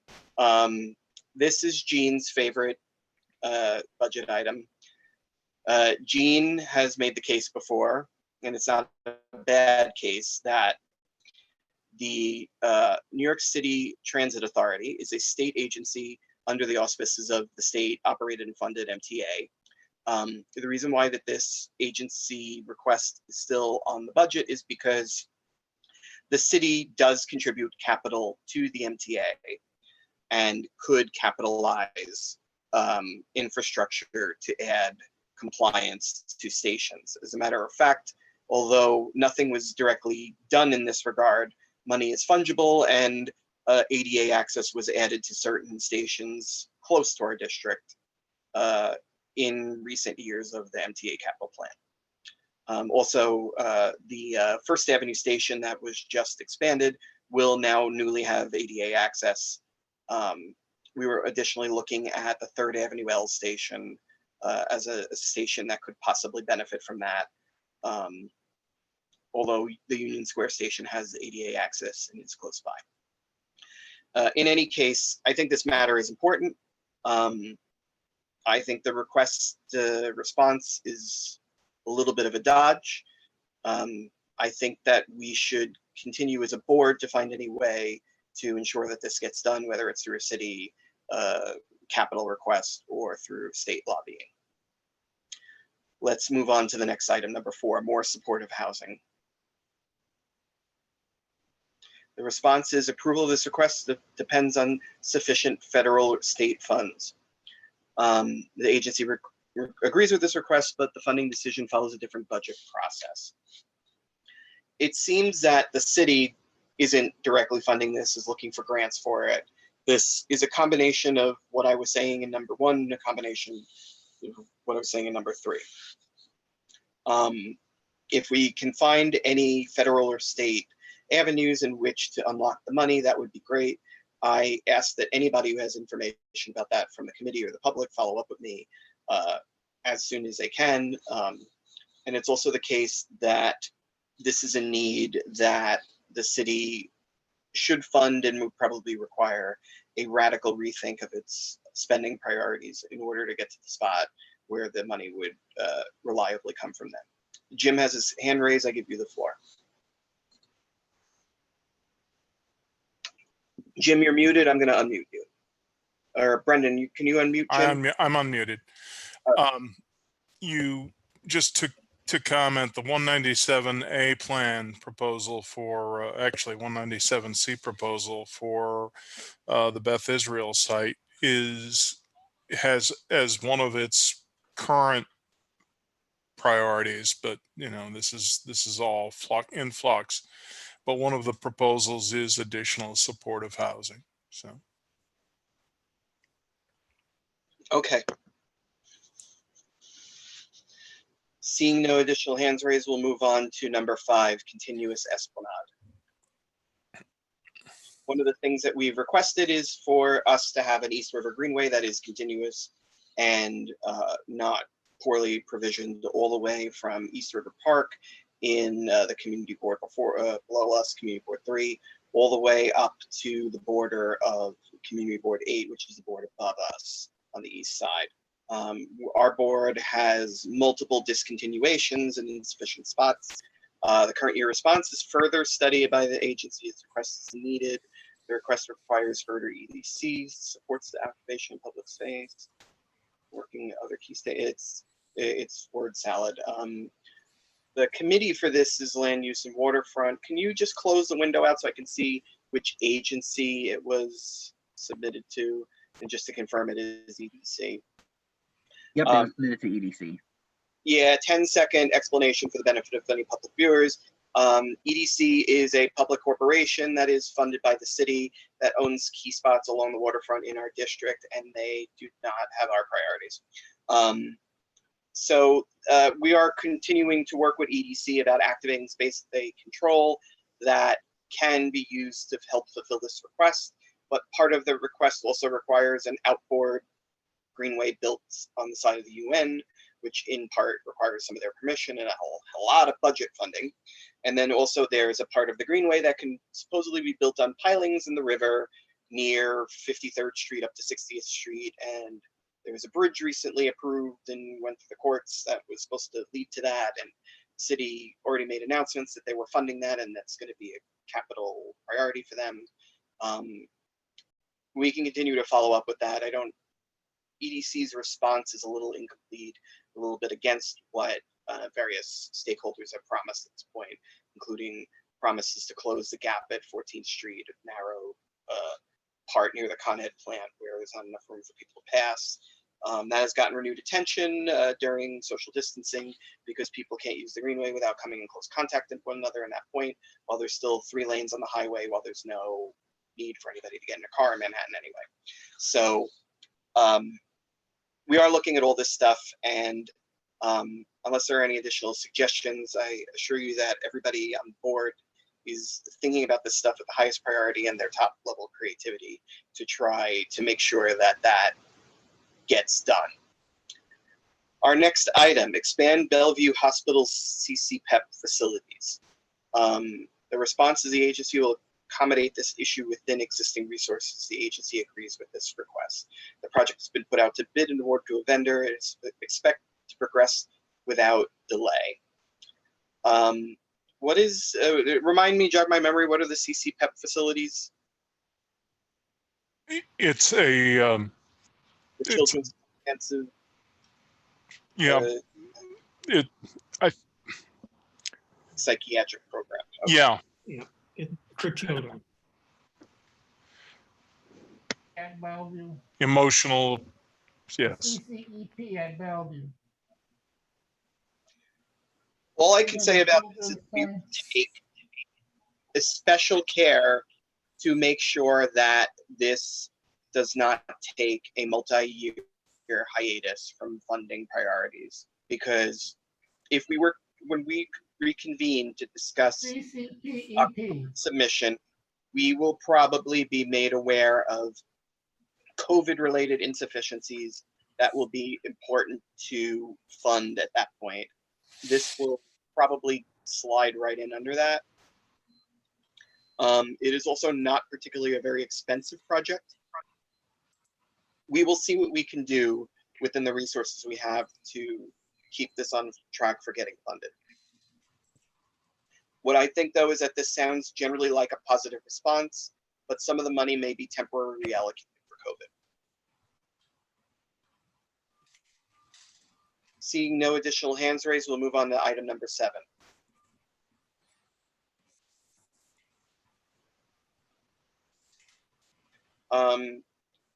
F: This is Jean's favorite budget item. Jean has made the case before, and it's not a bad case, that the New York City Transit Authority is a state agency under the auspices of the state operated and funded MTA. The reason why that this agency request is still on the budget is because the city does contribute capital to the MTA and could capitalize infrastructure to add compliance to stations. As a matter of fact, although nothing was directly done in this regard, money is fungible, and ADA access was added to certain stations close to our district in recent years of the MTA capital plan. Also, the First Avenue station that was just expanded will now newly have ADA access. We were additionally looking at the Third Avenue L station, as a station that could possibly benefit from that. Although the Union Square station has ADA access and is close by. In any case, I think this matter is important. I think the response is a little bit of a dodge. I think that we should continue as a board to find any way to ensure that this gets done, whether it's through a city capital request or through state lobbying. Let's move on to the next item, number 4, more supportive housing. The response is approval of this request depends on sufficient federal or state funds. The agency agrees with this request, but the funding decision follows a different budget process. It seems that the city isn't directly funding this, is looking for grants for it. This is a combination of what I was saying in number 1, and a combination of what I was saying in number 3. If we can find any federal or state avenues in which to unlock the money, that would be great. I ask that anybody who has information about that from the committee or the public follow up with me as soon as they can. And it's also the case that this is a need that the city should fund and would probably require a radical rethink of its spending priorities in order to get to the spot where the money would reliably come from them. Jim has his hand raised. I give you the floor. Jim, you're muted. I'm going to unmute you. Or Brendan, can you unmute Jim?
D: I'm unmuted. You just to comment, the 197A plan proposal for actually 197C proposal for the Beth Israel site has as one of its current priorities, but you know, this is all in flux. But one of the proposals is additional supportive housing. So.
F: Okay. Seeing no additional hands raised, we'll move on to number 5, continuous esplanade. One of the things that we've requested is for us to have an East River Greenway that is continuous and not poorly provisioned all the way from East River Park in the community board below us, community board 3, all the way up to the border of community board 8, which is the board above us on the east side. Our board has multiple discontinuations and insufficient spots. The current year response is further study by the agency as request is needed. The request requires further EDC, supports the activation of public space, working other key states. It's word salad. The committee for this is Land Use and Waterfront. Can you just close the window out so I can see which agency it was submitted to? And just to confirm, it is EDC.
B: Yep, it was submitted to EDC.
F: Yeah, 10-second explanation for the benefit of any public viewers. EDC is a public corporation that is funded by the city that owns key spots along the waterfront in our district, and they do not have our priorities. So we are continuing to work with EDC about activating space that they control that can be used to help fulfill this request. But part of the request also requires an outboard greenway built on the side of the UN, which in part requires some of their permission and a lot of budget funding. And then also there's a part of the greenway that can supposedly be built on pilings in the river near 53rd Street up to 60th Street. And there was a bridge recently approved and went through the courts that was supposed to lead to that. And the city already made announcements that they were funding that, and that's going to be a capital priority for them. We can continue to follow up with that. EDC's response is a little incomplete, a little bit against what various stakeholders have promised at this point, including promises to close the gap at 14th Street, a narrow part near the Con Ed plant where there's not enough room for people to pass. That has gotten renewed attention during social distancing because people can't use the greenway without coming in close contact with one another in that point, while there's still 3 lanes on the highway, while there's no need for anybody to get in a car in Manhattan anyway. So we are looking at all this stuff, and unless there are any additional suggestions, I assure you that everybody on board is thinking about this stuff at the highest priority and their top level creativity to try to make sure that that gets done. Our next item, expand Bellevue Hospital's CCPEP facilities. The response is the agency will accommodate this issue within existing resources. The agency agrees with this request. The project has been put out to bid and awarded to a vendor. It's expected to progress without delay. What is, remind me, jog my memory, what are the CCPEP facilities?
D: It's a,
F: The
D: It's-
F: Children's Intensive.
D: yeah,
F: Psychiatric program. Okay.
D: yeah,
A: For children.
E: At Bellevue,
D: emotional, yes.
E: CCEP at Bellevue.
F: All I can say about this is we take a special care to make sure that this does not take a multi-year hiatus from funding priorities. Because if we were, when we reconvene to discuss
E: CCPEP.
F: submission, we will probably be made aware of COVID-related insufficiencies that will be important to fund at that point. This will probably slide right in under that. It is also not particularly a very expensive project. We will see what we can do within the resources we have to keep this on track for getting funded. What I think, though, is that this sounds generally like a positive response, but some of the money may be temporarily reallocated for COVID. Seeing no additional hands raised, we'll move on to item number 7.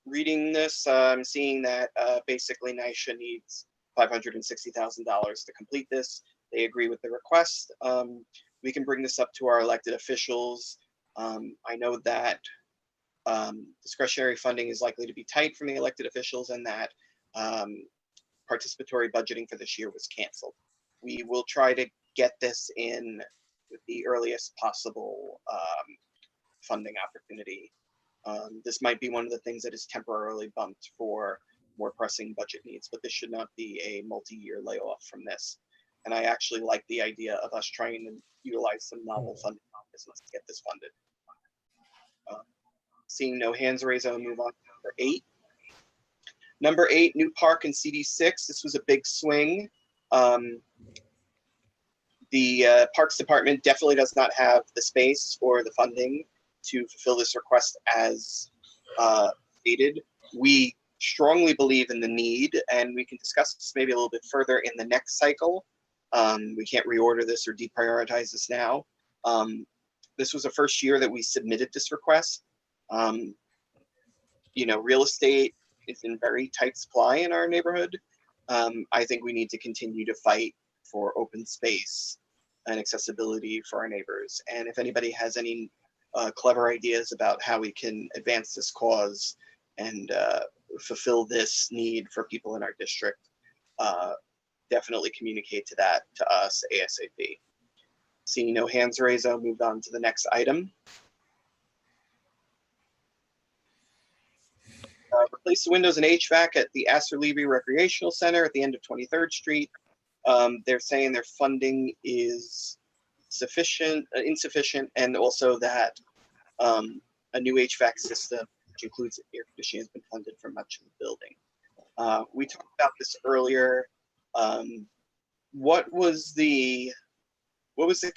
F: Reading this, I'm seeing that basically NYSHA needs $560,000 to complete this. They agree with the request. We can bring this up to our elected officials. I know that discretionary funding is likely to be tight from the elected officials, and that participatory budgeting for this year was canceled. We will try to get this in with the earliest possible funding opportunity. This might be one of the things that is temporarily bumped for more pressing budget needs, but this should not be a multi-year layoff from this. And I actually like the idea of us trying to utilize some novel funding mechanisms to get this funded. Seeing no hands raised, I'll move on to number 8. Number 8, new park in CD6. This was a big swing. The Parks Department definitely does not have the space or the funding to fulfill this request as stated. We strongly believe in the need, and we can discuss this maybe a little bit further in the next cycle. We can't reorder this or deprioritize this now. This was the first year that we submitted this request. You know, real estate is in very tight supply in our neighborhood. I think we need to continue to fight for open space and accessibility for our neighbors. And if anybody has any clever ideas about how we can advance this cause and fulfill this need for people in our district, definitely communicate that to us ASAP. Seeing no hands raised, I'll move on to the next item. Replace the windows and HVAC at the Astor Levy Recreational Center at the end of 23rd Street. They're saying their funding is insufficient, and also that a new HVAC system, which includes air conditioning, has been funded for much of the building. We talked about this earlier. What was the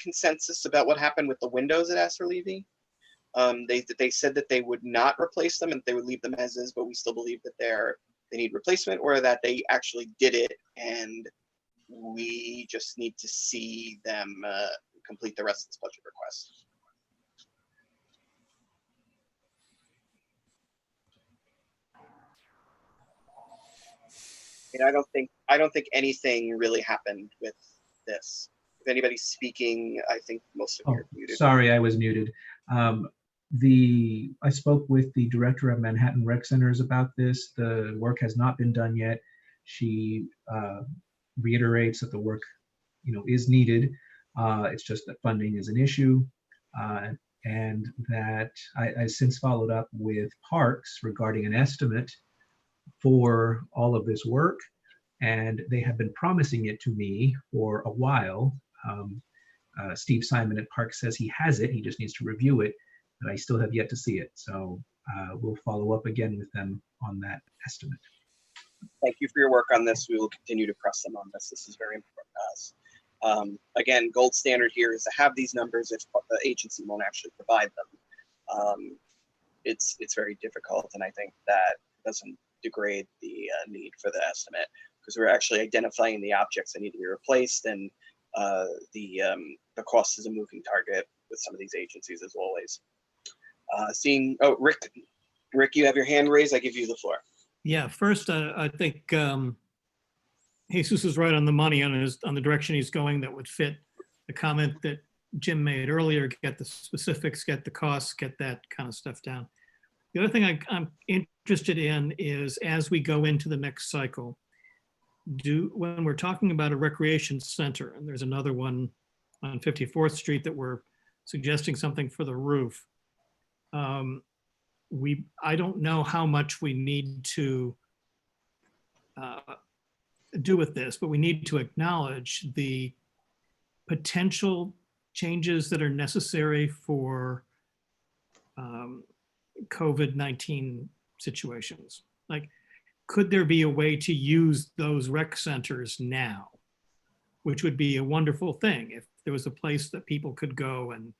F: consensus about what happened with the windows at Astor Levy? They said that they would not replace them and they would leave them as is, but we still believe that they need replacement, or that they actually did it and we just need to see them complete the rest of this budget request. And I don't think anything really happened with this. If anybody's speaking, I think most of you are muted.
G: Sorry, I was muted. I spoke with the director of Manhattan Rec Centers about this. The work has not been done yet. She reiterates that the work, is needed. It's just that funding is an issue, and that I since followed up with Parks regarding an estimate for all of this work. and they have been promising it to me for a while. Steve Simon at Park says he has it, he just needs to review it, but I still have yet to see it. So we'll follow up again with them on that estimate.
F: Thank you for your work on this. We will continue to press them on this. This is very important to us. Again, gold standard here is to have these numbers if the agency won't actually provide them. It's very difficult, and I think that doesn't degrade the need for the estimate, because we're actually identifying the objects that need to be replaced, and the cost is a moving target with some of these agencies as always. Rick, you have your hand raised. I give you the floor.
A: Yeah, first, I think Jesus is right on the money on the direction he's going. That would fit the comment that Jim made earlier. Get the specifics, get the costs, get that kind of stuff down. The other thing I'm interested in is, as we go into the next cycle, when we're talking about a recreation center, and there's another one on 54th Street that we're suggesting something for the roof. I don't know how much we need to do with this, but we need to acknowledge the potential changes that are necessary for COVID-19 situations. Like, could there be a way to use those rec centers now, which would be a wonderful thing if there was a place that people could go and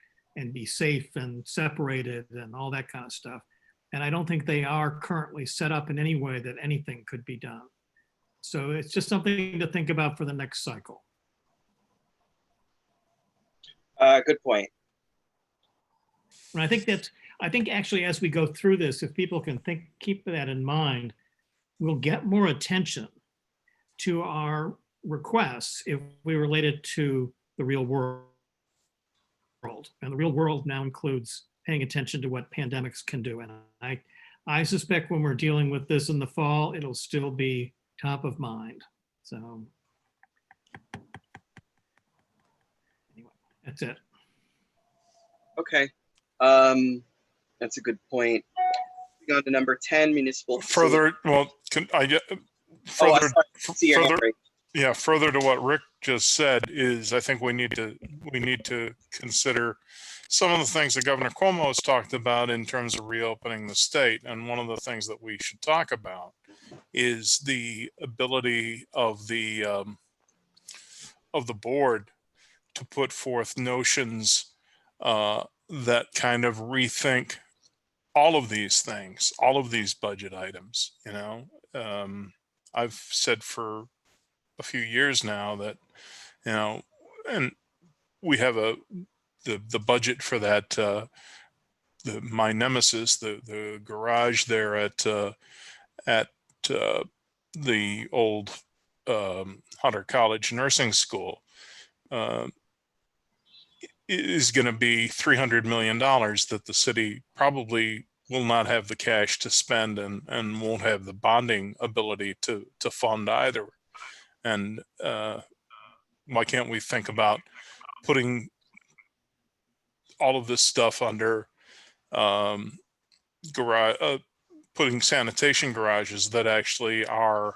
A: be safe and separated and all that kind of stuff. And I don't think they are currently set up in any way that anything could be done. So it's just something to think about for the next cycle.
F: Good point.
A: And I think actually, as we go through this, if people can keep that in mind, we'll get more attention to our requests if we relate it to the real world. And the real world now includes paying attention to what pandemics can do. And I suspect when we're dealing with this in the fall, it'll still be top of mind. So anyway, that's it.
F: Okay. That's a good point. Moving on to number 10, municipal.
D: Further, well, can I get
F: Further
D: to what Rick just said is, I think we need to consider some of the things that Governor Cuomo has talked about in terms of reopening the state. And one of the things that we should talk about is the ability of the board to put forth notions that kind of rethink all of these things, all of these budget items. You know, I've said for a few years now that, you know, and we have the budget for that, my nemesis, the garage there at the old Hunter College Nursing School is going to be $300 million that the city probably will not have the cash to spend and won't have the bonding ability to fund either. And why can't we think about putting all of this stuff under putting sanitation garages that actually are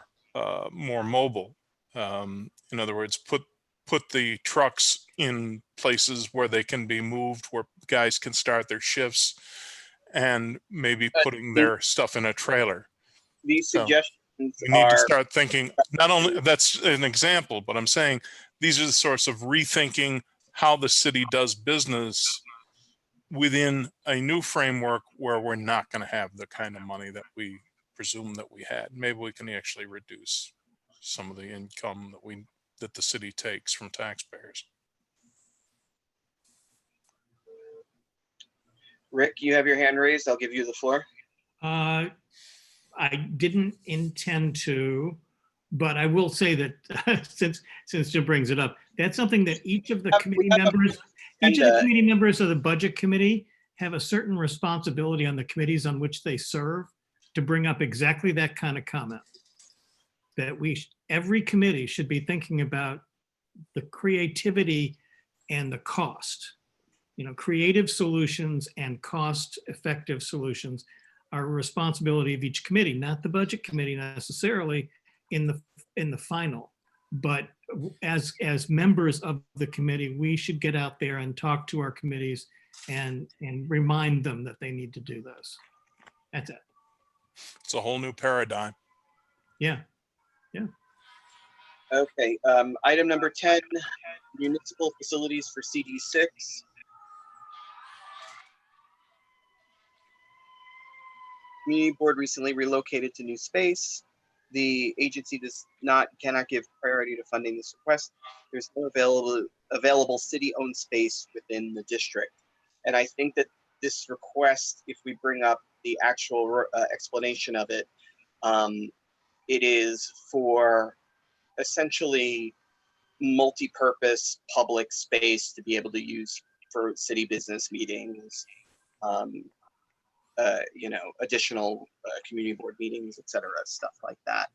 D: more mobile. In other words, put the trucks in places where they can be moved, where guys can start their shifts, and maybe putting their stuff in a trailer.
F: These suggestions
D: we need to start thinking, not only, that's an example, but I'm saying these are the sorts of rethinking how the city does business within a new framework where we're not going to have the kind of money that we presume that we had. Maybe we can actually reduce some of the income that the city takes from taxpayers.
F: Rick, you have your hand raised. I'll give you the floor.
A: I didn't intend to, but I will say that since Jim brings it up, that's something that each of the committee members of the budget committee have a certain responsibility on the committees on which they serve to bring up exactly that kind of comment. That every committee should be thinking about the creativity and the cost. You know, creative solutions and cost-effective solutions are a responsibility of each committee, not the budget committee necessarily, in in the final. But as members of the committee, we should get out there and talk to our committees and remind them that they need to do this. That's it.
D: It's a whole new paradigm.
A: Yeah.
F: Okay, item number 10, municipal facilities for CD6. Community board recently relocated to new space. The agency cannot give priority to funding this request. There's no available city-owned space within the district. And I think that this request, if we bring up the actual explanation of it, it is for essentially multi-purpose public space to be able to use for city business meetings, additional community board meetings, etc., stuff like that.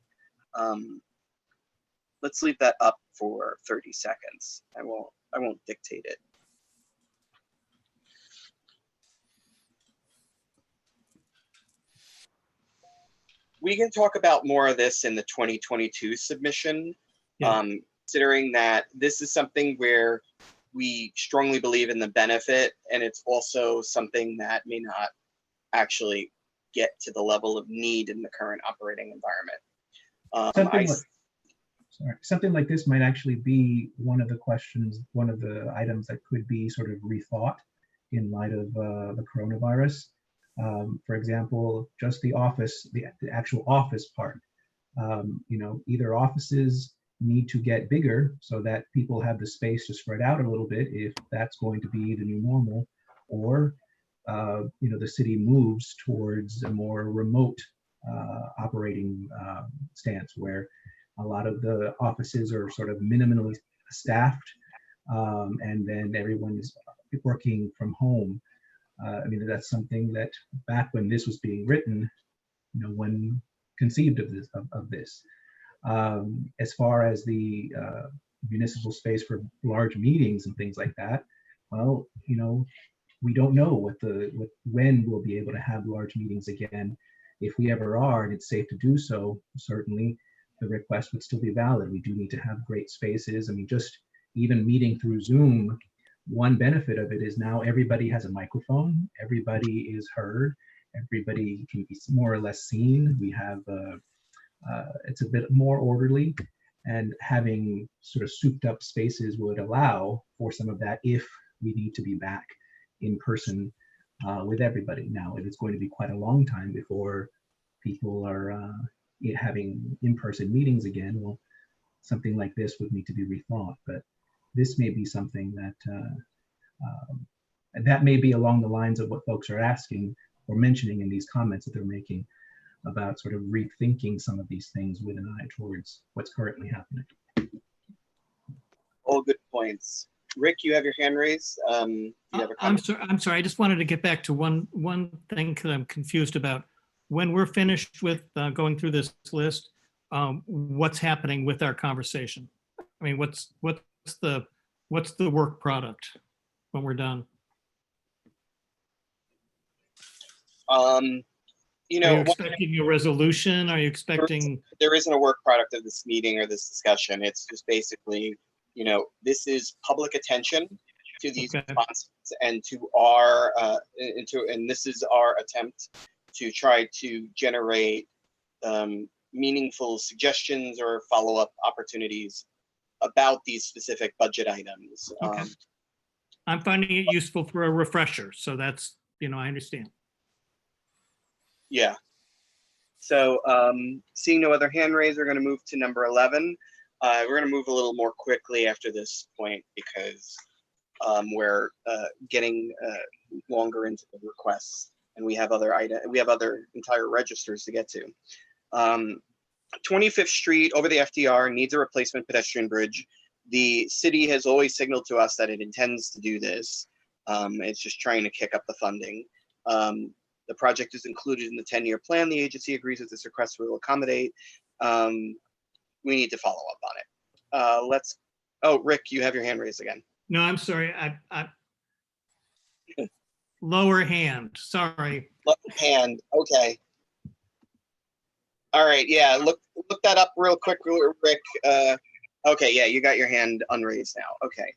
F: Let's leave that up for 30 seconds. I won't dictate it. We can talk about more of this in the 2022 submission,
A: Yeah.
F: Considering that this is something where we strongly believe in the benefit, and it's also something that may not actually get to the level of need in the current operating environment.
G: Something like this might actually be one of the questions, one of the items that could be sort of rethought in light of the coronavirus. For example, just the office, the actual office part. Either offices need to get bigger so that people have the space to spread out a little bit, if that's going to be the new normal, or the city moves towards a more remote operating stance, where a lot of the offices are sort of minimally staffed, and then everyone is working from home. That's something that back when this was being written, no one conceived of this. As far as the municipal space for large meetings and things like that, well, we don't know when we'll be able to have large meetings again. If we ever are, and it's safe to do so, certainly the request would still be valid. We do need to have great spaces. Just even meeting through Zoom, one benefit of it is now everybody has a microphone, everybody is heard, everybody can be more or less seen. We have, it's a bit more orderly, and having sort of souped up spaces would allow for some of that if we need to be back in person with everybody. Now, it's going to be quite a long time before people are having in-person meetings again. Well, something like this would need to be rethought, but this may be something that may be along the lines of what folks are asking or mentioning in these comments that they're making about sort of rethinking some of these things with an eye towards what's currently happening.
F: All good points. Rick, you have your hand raised. You have a
A: I'm
F: comment?
A: sorry. I just wanted to get back to one thing that I'm confused about. When we're finished with going through this list, what's happening with our conversation? What's the work product when we're done?
F: Are
A: you expecting a resolution? Are you expecting?
F: There isn't a work product of this meeting or this discussion. It's just basically, this is public attention to these responses and to our, and this is our attempt to try to generate meaningful suggestions or follow-up opportunities about these specific budget items.
A: Okay. I'm finding it useful for a refresher, so that's, I understand.
F: Yeah. So seeing no other hand raised, we're going to move to number 11. We're going to move a little more quickly after this point because we're getting longer into the requests, and we have other entire registers to get to. 25th Street over the FDR needs a replacement pedestrian bridge. The city has always signaled to us that it intends to do this. It's just trying to kick up the funding. The project is included in the 10-year plan. The agency agrees that this request will accommodate. We need to follow up on it. Oh, Rick, you have your hand raised again.
A: No, I'm sorry. I lower hand, sorry.
F: Lower hand, okay. All right, yeah, look that up real quick, Rick. Okay, yeah, you got your hand unraised now. Okay.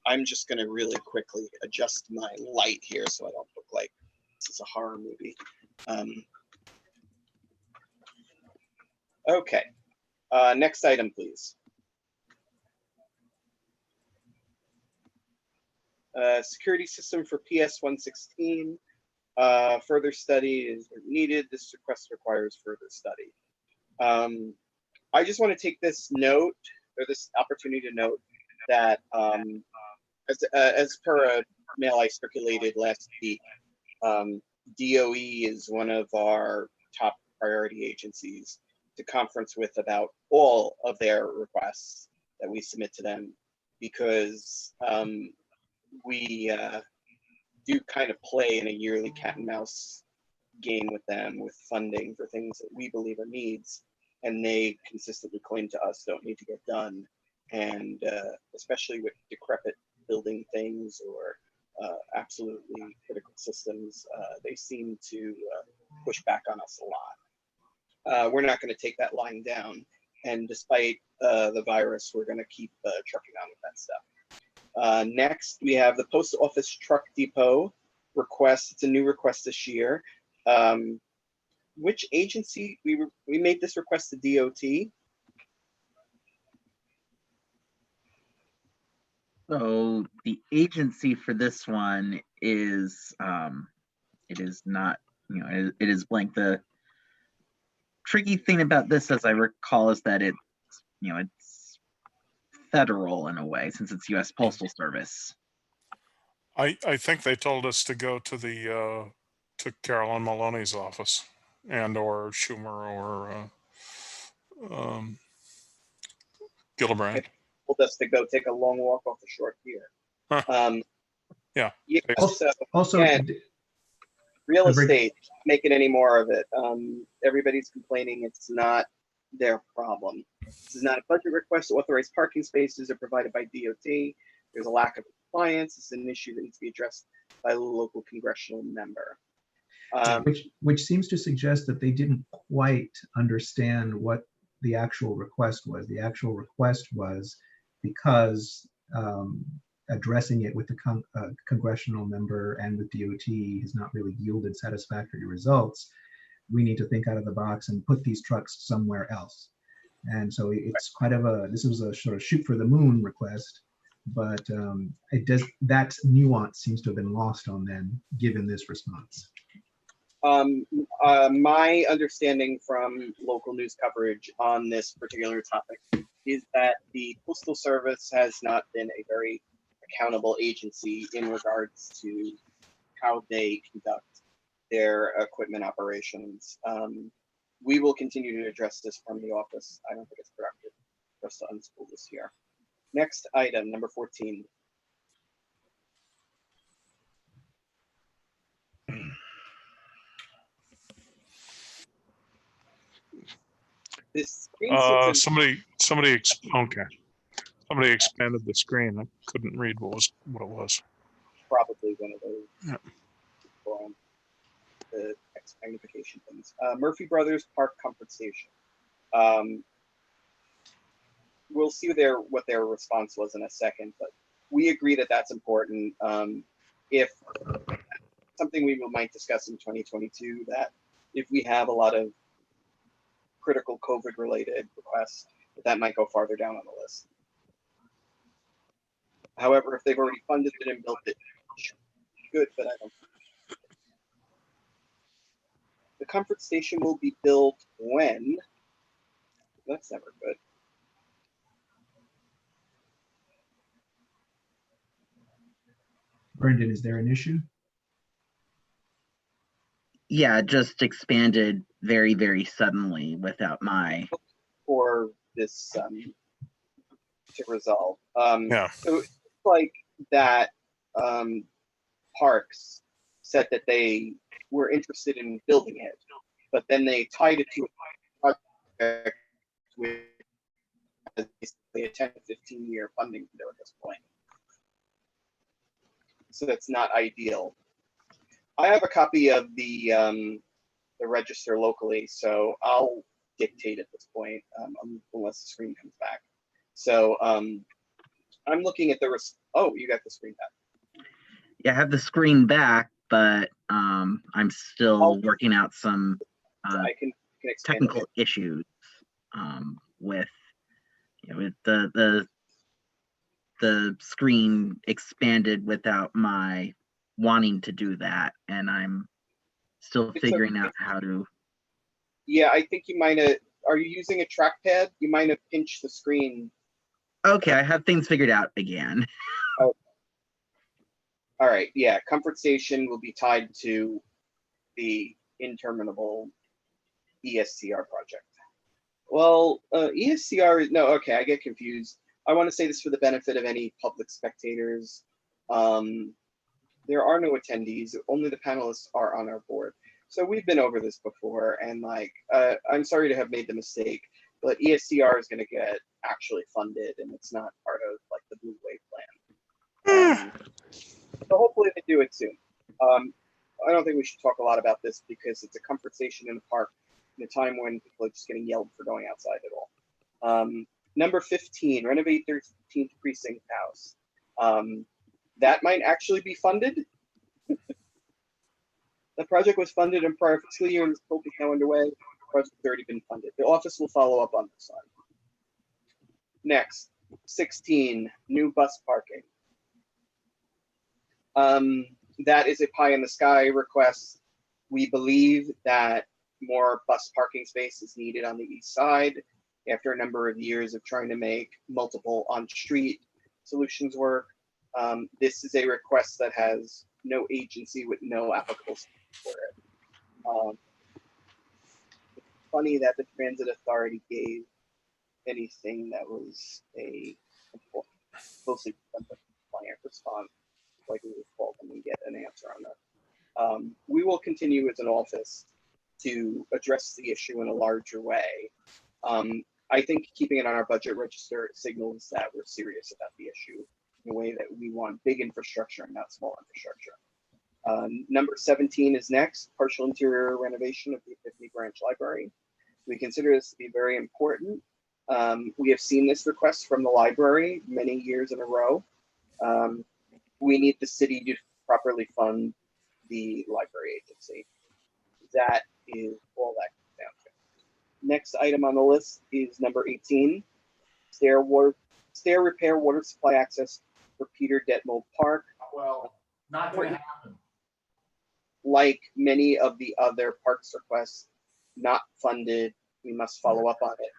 F: I'm just gonna really quickly adjust my light here so I don't look like this is a horror movie. Okay, next item, please. Security system for PS-116. Further study is needed. This request requires further study. I just want to take this note, or this opportunity to note that as per a mail I circulated last week, DOE is one of our top priority agencies to conference with about all of their requests that we submit to them, because we do kind of play in a yearly cat and mouse game with them with funding for things that we believe are needs, and they consistently claim to us don't need to get done. And especially with decrepit building things or absolutely critical systems, they seem to push back on us a lot. We're not going to take that lying down, and despite the virus, we're going to keep trucking on with that stuff. Next, we have the Post Office Truck Depot request. It's a new request this year. Which agency? We made this request to DOT.
B: So the agency for this one is, it is not, it is blank. The tricky thing about this, as I recall, is that it's, it's federal in a way, since it's U.S. Postal Service.
D: I think they told us to go to the to Carolyn Maloney's office and or Schumer or Gillibrand.
F: Told us to go take a long walk off the shore pier.
D: Huh. Yeah.
G: Also,
F: again, real estate, making any more of it. Everybody's complaining it's not their problem. This is not a budget request. Authorized parking spaces are provided by DOT. There's a lack of compliance. It's an issue that needs to be addressed by a local congressional member.
G: which seems to suggest that they didn't quite understand what the actual request was. The actual request was because addressing it with the congressional member and with DOT has not really yielded satisfactory results. We need to think out of the box and put these trucks somewhere else. And so it's quite of this was a sort of shoot for the moon request, but that nuance seems to have been lost on them given this response.
F: My understanding from local news coverage on this particular topic is that the Postal Service has not been a very accountable agency in regards to how they conduct their equipment operations. We will continue to address this from the office. I don't think it's productive for us to unspool this here. Next item, number 14. This screen sits in-
D: Somebody expanded the screen. I couldn't read what it was.
F: probably one of those
D: Yeah.
F: the text magnification things. Murphy Brothers Park Comfort Station. We'll see what their response was in a second, but we agree that that's important. If something we might discuss in 2022, that if we have a lot of critical COVID related requests, that might go farther down on the list. However, if they've already funded it and built it, good, but I don't. The comfort station will be built when? That's never good.
G: Brendan, is there an issue?
B: Yeah, it just expanded very, very suddenly without my.
F: For this to resolve.
D: Yeah.
F: So it's like that Parks said that they were interested in building it, but then they tied it to a project with basically a 10 to 15-year funding window at this point. So that's not ideal. I have a copy of the the register locally, so I'll dictate at this point, unless the screen comes back. So I'm looking at oh, you got the screen back.
B: Yeah, I have the screen back, but I'm still working out some
F: I can expand
B: technical
F: it.
B: issues with with the screen expanded without my wanting to do that, and I'm still
F: It's
B: figuring
F: okay.
B: out how to.
F: Yeah, I think you might have. Are you using a trackpad? You might have pinched the screen.
B: Okay, I have things figured out again.
F: Oh. All right. Yeah, Comfort Station will be tied to the interminable ESCR project. Well, ESCR is no. Okay, I get confused. I want to say this for the benefit of any public spectators. There are no attendees. Only the panelists are on our board. So we've been over this before, and like, I'm sorry to have made the mistake, but ESCR is going to get actually funded, and it's not part of like the Blue Wave plan. So hopefully they do it soon. I don't think we should talk a lot about this because it's a comfort station in the park in a time when people are just getting yelled for going outside at all. Number 15, renovate 13th precinct house. That might actually be funded. The project was funded in prior fiscal year and is still now underway. The project has already been funded. The office will follow up on this one. Next, 16, new bus parking. That is a pie in the sky request. We believe that more bus parking space is needed on the east side after a number of years of trying to make multiple on-street solutions work. This is a request that has no agency with no applicable for it. It's funny that the Transit Authority gave anything that was a closely client response, like we would call them and get an answer on that. We will continue as an office to address the issue in a larger way. I think keeping it on our budget register signals that we're serious about the issue in a way that we want big infrastructure and not small infrastructure. Number 17 is next, partial interior renovation of the Epiphany Branch Library. We consider this to be very important. We have seen this request from the library many years in a row. We need the city to properly fund the library agency. That is all that comes down to. Next item on the list is number 18, stair repair water supply access for Peter Detmold Park.
C: Well, not going to happen.
F: Like many of the other parks requests, not funded. We must follow up on it.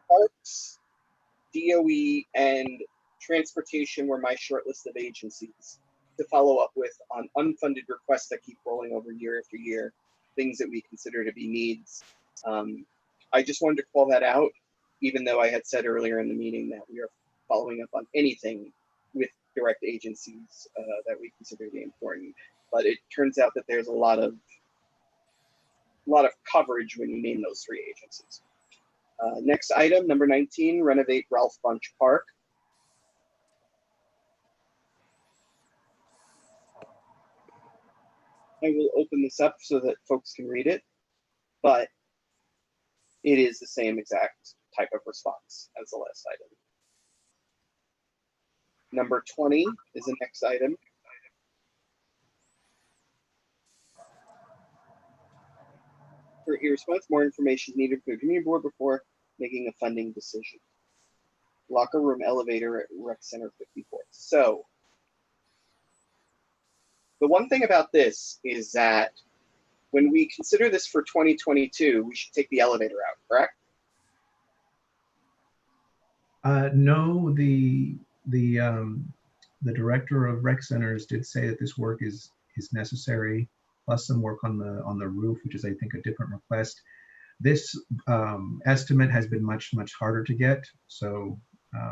F: Parks, DOE, and transportation were my short list of agencies to follow up with on unfunded requests that keep rolling over year after year, things that we consider to be needs. I just wanted to call that out, even though I had said earlier in the meeting that we are following up on anything with direct agencies that we consider to be important. But it turns out that there's a lot of coverage when you name those three agencies. Next item, number 19, renovate Ralph Bunche Park. I will open this up so that folks can read it, but it is the same exact type of response as the last item. Number 20 is the next item. For your response, more information is needed for the community board before making a funding decision. Locker room elevator at Rec Center 54. So the one thing about this is that when we consider this for 2022, we should take the elevator out, correct?
G: No, the director of rec centers did say that this work is necessary, plus some work on the roof, which is I think a different request. This estimate has been much harder to get. So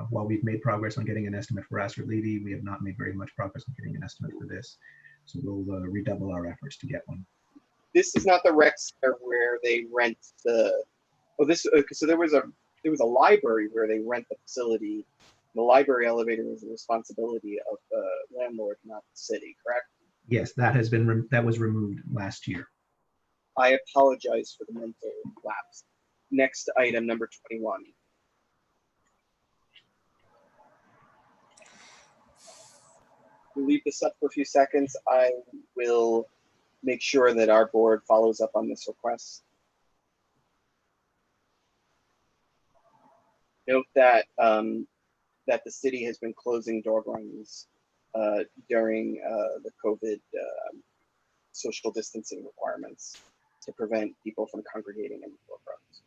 G: while we've made progress on getting an estimate for Astrid Levy, we have not made very much progress on getting an estimate for this. So we'll redouble our efforts to get one.
F: This is not the rec center where they rent the. Oh, this. So there was a library where they rent the facility. The library elevator is the responsibility of the landlord, not the city. Correct?
G: Yes, that has been that was removed last year.
F: I apologize for the mental lapse. Next item, number 21. We'll leave this up for a few seconds. I will make sure that our board follows up on this request. Note that that the city has been closing dog runs during the COVID social distancing requirements to prevent people from congregating in dog runs.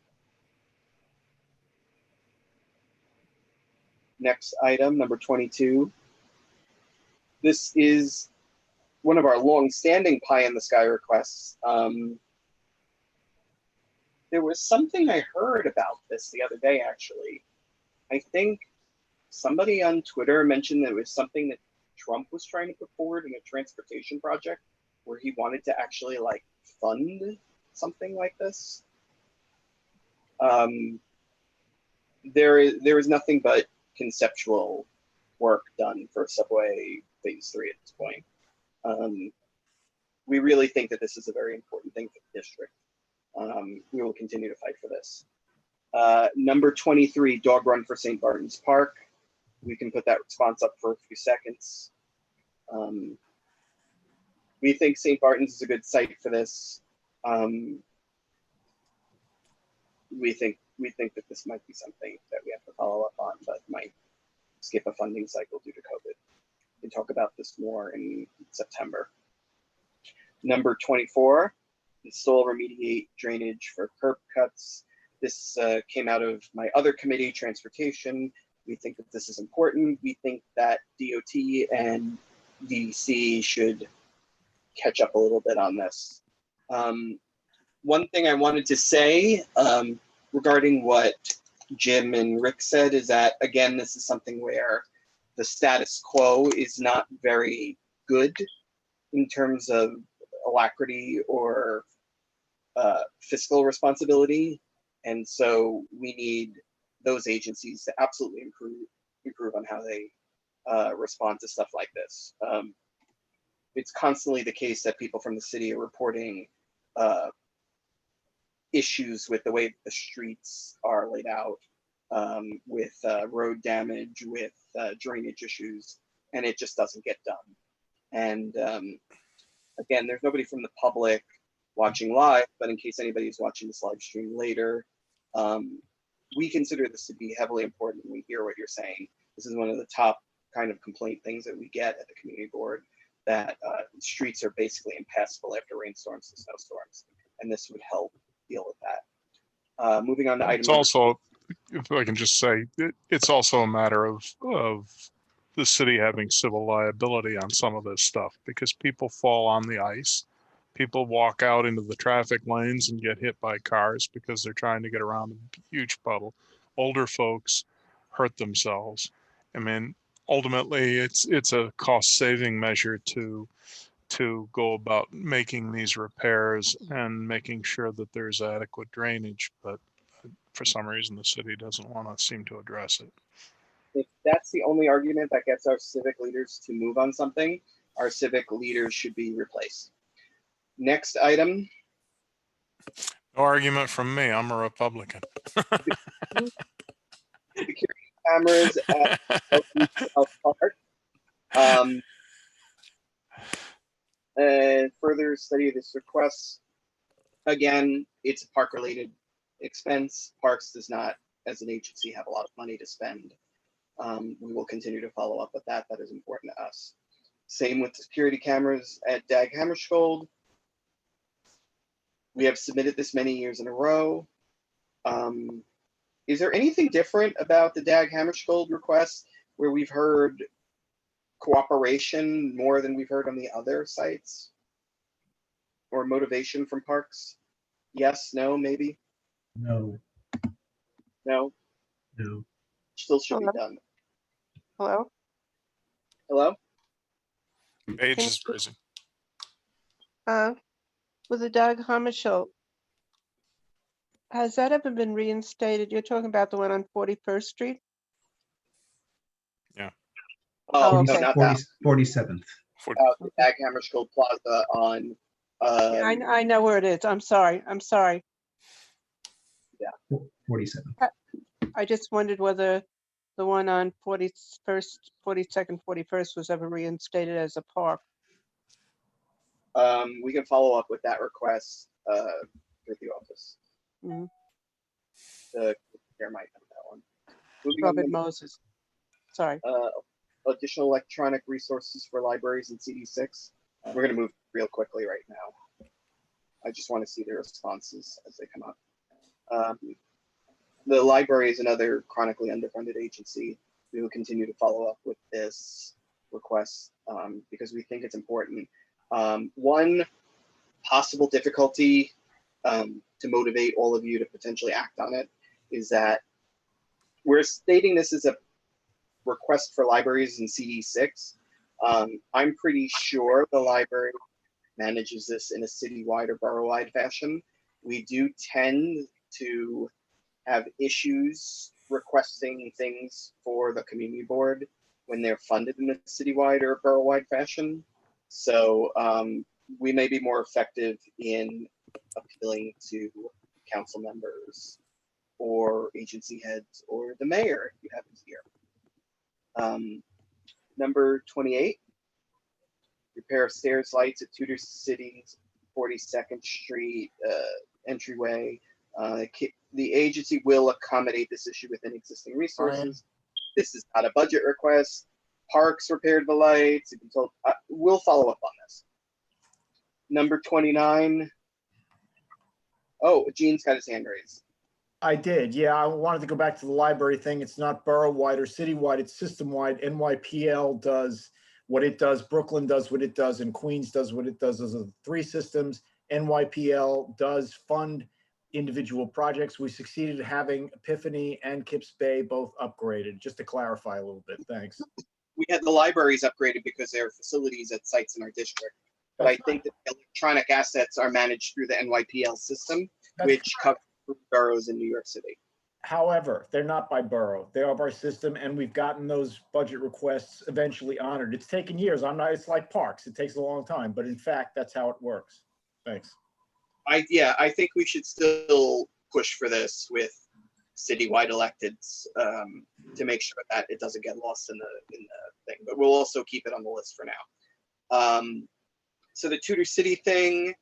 F: Next item, number 22. This is one of our long-standing pie in the sky requests. There was something I heard about this the other day, actually. I think somebody on Twitter mentioned that it was something that Trump was trying to put forward in a transportation project where he wanted to actually like fund something like this. There is nothing but conceptual work done for subway phase 3 at this point. We really think that this is a very important thing for the district. We will continue to fight for this. Number 23, dog run for St. Barton's Park. We can put that response up for a few seconds. We think St. Barton's is a good site for this. We think that this might be something that we have to follow up on, but might skip a funding cycle due to COVID. We can talk about this more in September. Number 24, install remediate drainage for curb cuts. This came out of my other committee, transportation. We think that this is important. We think that DOT and DEC should catch up a little bit on this. One thing I wanted to say regarding what Jim and Rick said is that, again, this is something where the status quo is not very good in terms of alacrity or fiscal responsibility. And so we need those agencies to absolutely improve on how they respond to stuff like this. It's constantly the case that people from the city are reporting issues with the way the streets are laid out, with road damage, with drainage issues, and it just doesn't get done. And again, there's nobody from the public watching live, but in case anybody's watching this live stream later, we consider this to be heavily important. We hear what you're saying. This is one of the top kind of complaint things that we get at the community board, that streets are basically impassable after rainstorms and snowstorms, and this would help deal with that. Moving on to item.
D: It's also, if I can just say, it's also a matter of the city having civil liability on some of this stuff, because people fall on the ice. People walk out into the traffic lanes and get hit by cars because they're trying to get around a huge puddle. Older folks hurt themselves. I mean, ultimately, it's a cost-saving measure to go about making these repairs and making sure that there's adequate drainage, but for some reason the city doesn't want to seem to address it.
F: If that's the only argument that gets our civic leaders to move on something, our civic leaders should be replaced. Next item.
D: No argument from me. I'm a Republican.
F: Security cameras at South Park. And further study of this request. Again, it's a park-related expense. Parks does not, as an agency, have a lot of money to spend. We will continue to follow up with that. That is important to us. Same with the security cameras at Dag Hammarskjöld. We have submitted this many years in a row. Is there anything different about the Dag Hammarskjöld request where we've heard cooperation more than we've heard on the other sites? Or motivation from parks? Yes, no, maybe?
G: No,
F: No?
G: no.
F: Still should be done.
I: Hello?
F: Hello?
D: Page is raising.
I: With the Dag Hammarskjöld, has that ever been reinstated? You're talking about the one on 41st Street?
F: Oh,
I: Oh,
F: no,
I: okay.
F: not that.
G: 47th.
F: The Dag Hammarskjöld Plaza on
I: I know where it is. I'm sorry.
G: 47.
I: I just wondered whether the one on 41st, 42nd, 41st was ever reinstated as a park.
F: We can follow up with that request with the office.
I: Mhm.
F: The chair might have that one. Moving on to
I: Robert Moses. Sorry.
F: additional electronic resources for libraries in CD6. We're going to move real quickly right now. I just want to see the responses as they come up. The library is another chronically underfunded agency. We will continue to follow up with this request because we think it's important. One possible difficulty to motivate all of you to potentially act on it is that we're stating this as a request for libraries in CD6. I'm pretty sure the library manages this in a citywide or borough-wide fashion. We do tend to have issues requesting things for the community board when they're funded in a citywide or borough-wide fashion. So we may be more effective in appealing to council members or agency heads or the mayor if you have it here. Number 28, repair of stairs lights at Tudor City's 42nd Street entryway. The agency will accommodate this issue within existing resources. This is not a budget request. Parks repaired the lights. We'll follow up on this. Number 29. Oh, Gene's got his hand raised.
C: I did. Yeah, I wanted to go back to the library thing. It's not borough-wide or city-wide, it's system-wide. NYPL does what it does, Brooklyn does what it does, and Queens does what it does. Those are the three systems. NYPL does fund individual projects. We succeeded having Epiphany and Kips Bay both upgraded, just to clarify a little bit. Thanks.
F: We had the libraries upgraded because there are facilities at sites in our district. But I think that the electronic assets are managed through the NYPL system, which covers boroughs in New York City.
C: However, they're not by borough. They are by system, and we've gotten those budget requests eventually honored. It's taken years. It's like parks. It takes a long time, but in fact, that's how it works. Thanks.
F: I think we should still push for this with citywide electeds to make sure that it doesn't get lost in the thing. But we'll also keep it on the list for now. So the Tudor City thing,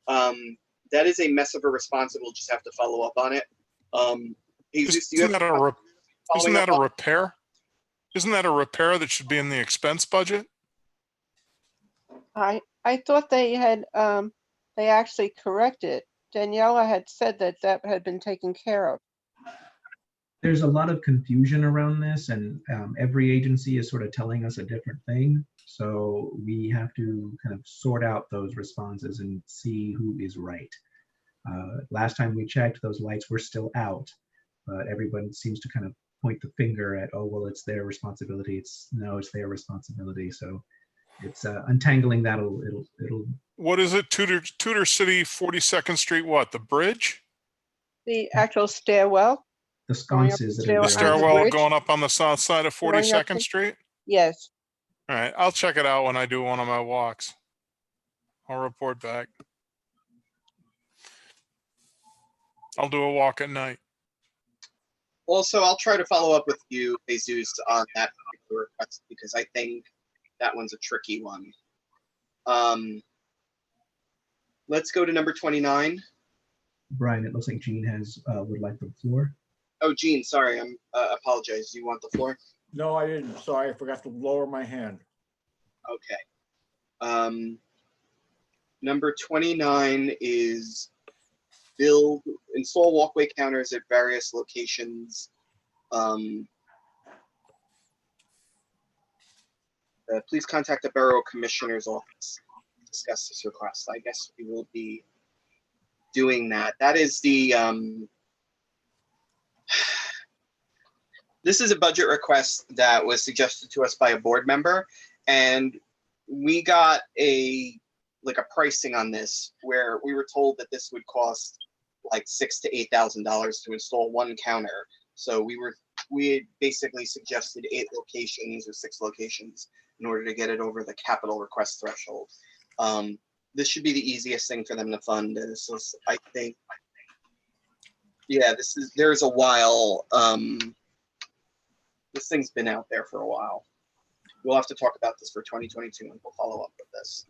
F: that is a mess of a response, and we'll just have to follow up on it.
D: Isn't that a repair? Isn't that a repair that should be in the expense budget?
I: I thought they had, they actually corrected. Daniela had said that that had been taken care of.
G: There's a lot of confusion around this, and every agency is sort of telling us a different thing. So we have to kind of sort out those responses and see who is right. Last time we checked, those lights were still out, but everyone seems to kind of point the finger at, oh, well, it's their responsibility. It's their responsibility. So it's untangling that. It'll. What
D: is it? Tudor City, 42nd Street. What? The bridge?
I: The actual stairwell.
G: The sconces.
D: The stairwell going up on the south side of 42nd Street?
I: Yes.
D: All right. I'll check it out when I do one of my walks. I'll report back. I'll do a walk at night.
F: Also, I'll try to follow up with you, Jesus, on that particular request because I think that one's a tricky one. Let's go to number 29.
G: Brian, it looks like Gene would like the floor.
F: Oh, Gene, sorry, I'm apologize. Do you want the floor?
C: No, I didn't. Sorry, I forgot to lower my hand.
F: Okay. Number 29 is install walkway counters at various locations. Please contact the Borough Commissioner's office to discuss this request. I guess we will be doing that. That is the this is a budget request that was suggested to us by a board member, and we got a pricing on this where we were told that this would cost like $6,000 to $8,000 to install one counter. So we had basically suggested 8 locations or 6 locations in order to get it over the capital request threshold. this should be the easiest thing for them to fund. This is, I think, yeah, there's a while. This thing's been out there for a while. We'll have to talk about this for 2022 and we'll follow up with this.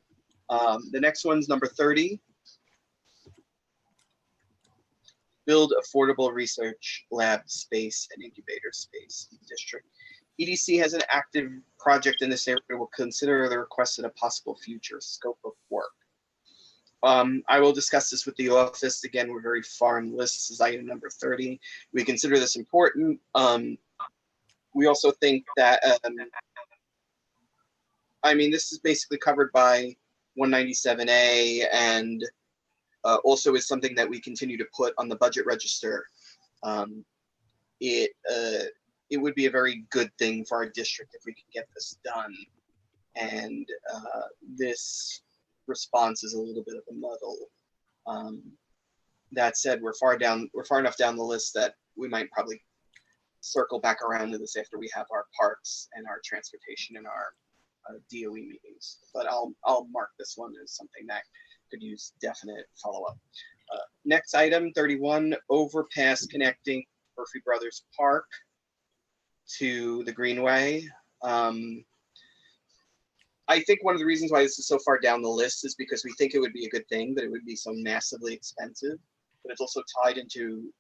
F: The next one's number 30. Build affordable research lab space and incubator space in the district. EDC has an active project in this area. Will consider the request in a possible future scope of work. I will discuss this with the office. Again, we're very far in the list. This is item number 30. We consider this important. We also think that, I mean, this is basically covered by 197A and also is something that we continue to put on the budget register. It would be a very good thing for our district if we could get this done. And this response is a little bit of a muddle. That said, we're far enough down the list that we might probably circle back around to this after we have our parks and our transportation and our DOE meetings. But I'll mark this one as something that could use definite follow-up. Next item, 31, overpass connecting Murphy Brothers Park to the Greenway. I think one of the reasons why this is so far down the list is because we think it would be a good thing, but it would be so massively expensive. But it's also tied into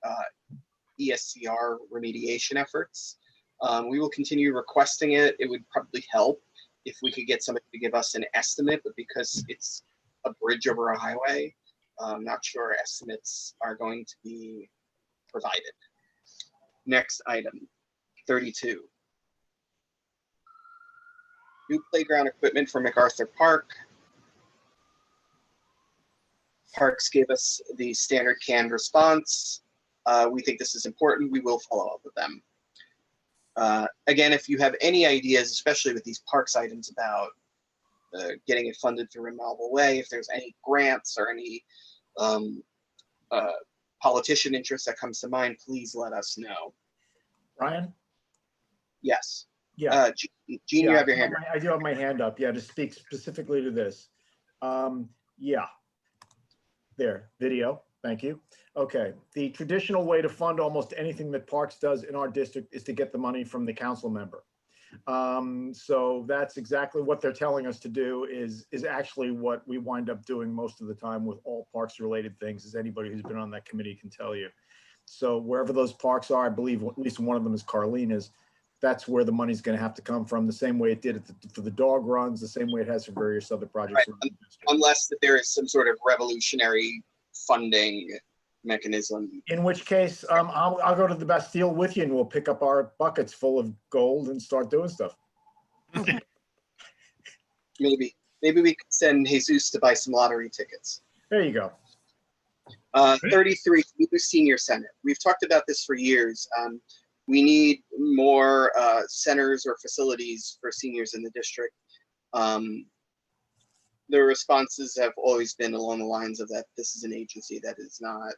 F: ESCR remediation efforts. We will continue requesting it. It would probably help if we could get somebody to give us an estimate, but because it's a bridge over a highway, I'm not sure estimates are going to be provided. Next item, 32. New playground equipment for MacArthur Park. Parks gave us the standard canned response. We think this is important. We will follow up with them. Again, if you have any ideas, especially with these parks items about getting it funded through Renovable Way, if there's any grants or any politician interest that comes to mind, please let us know.
C: Ryan?
F: Yes.
C: Yeah.
F: Gene, you have your hand.
C: I do have my hand up. Yeah, to speak specifically to this. Yeah. There, video. Thank you. Okay. The traditional way to fund almost anything that Parks does in our district is to get the money from the council member. So that's exactly what they're telling us to do is actually what we wind up doing most of the time with all parks related things, as anybody who's been on that committee can tell you. So wherever those parks are, I believe at least one of them is Carlina's, that's where the money's going to have to come from, the same way it did for the dog runs, the same way it has for various other projects.
F: Right. Unless that there is some sort of revolutionary funding mechanism.
C: In which case, I'll go to the Bastille with you and we'll pick up our buckets full of gold and start doing stuff.
F: Maybe we could send Jesus to buy some lottery tickets.
C: There you go.
F: 33, new senior center. We've talked about this for years. We need more centers or facilities for seniors in the district. The responses have always been along the lines of that this is an agency that is not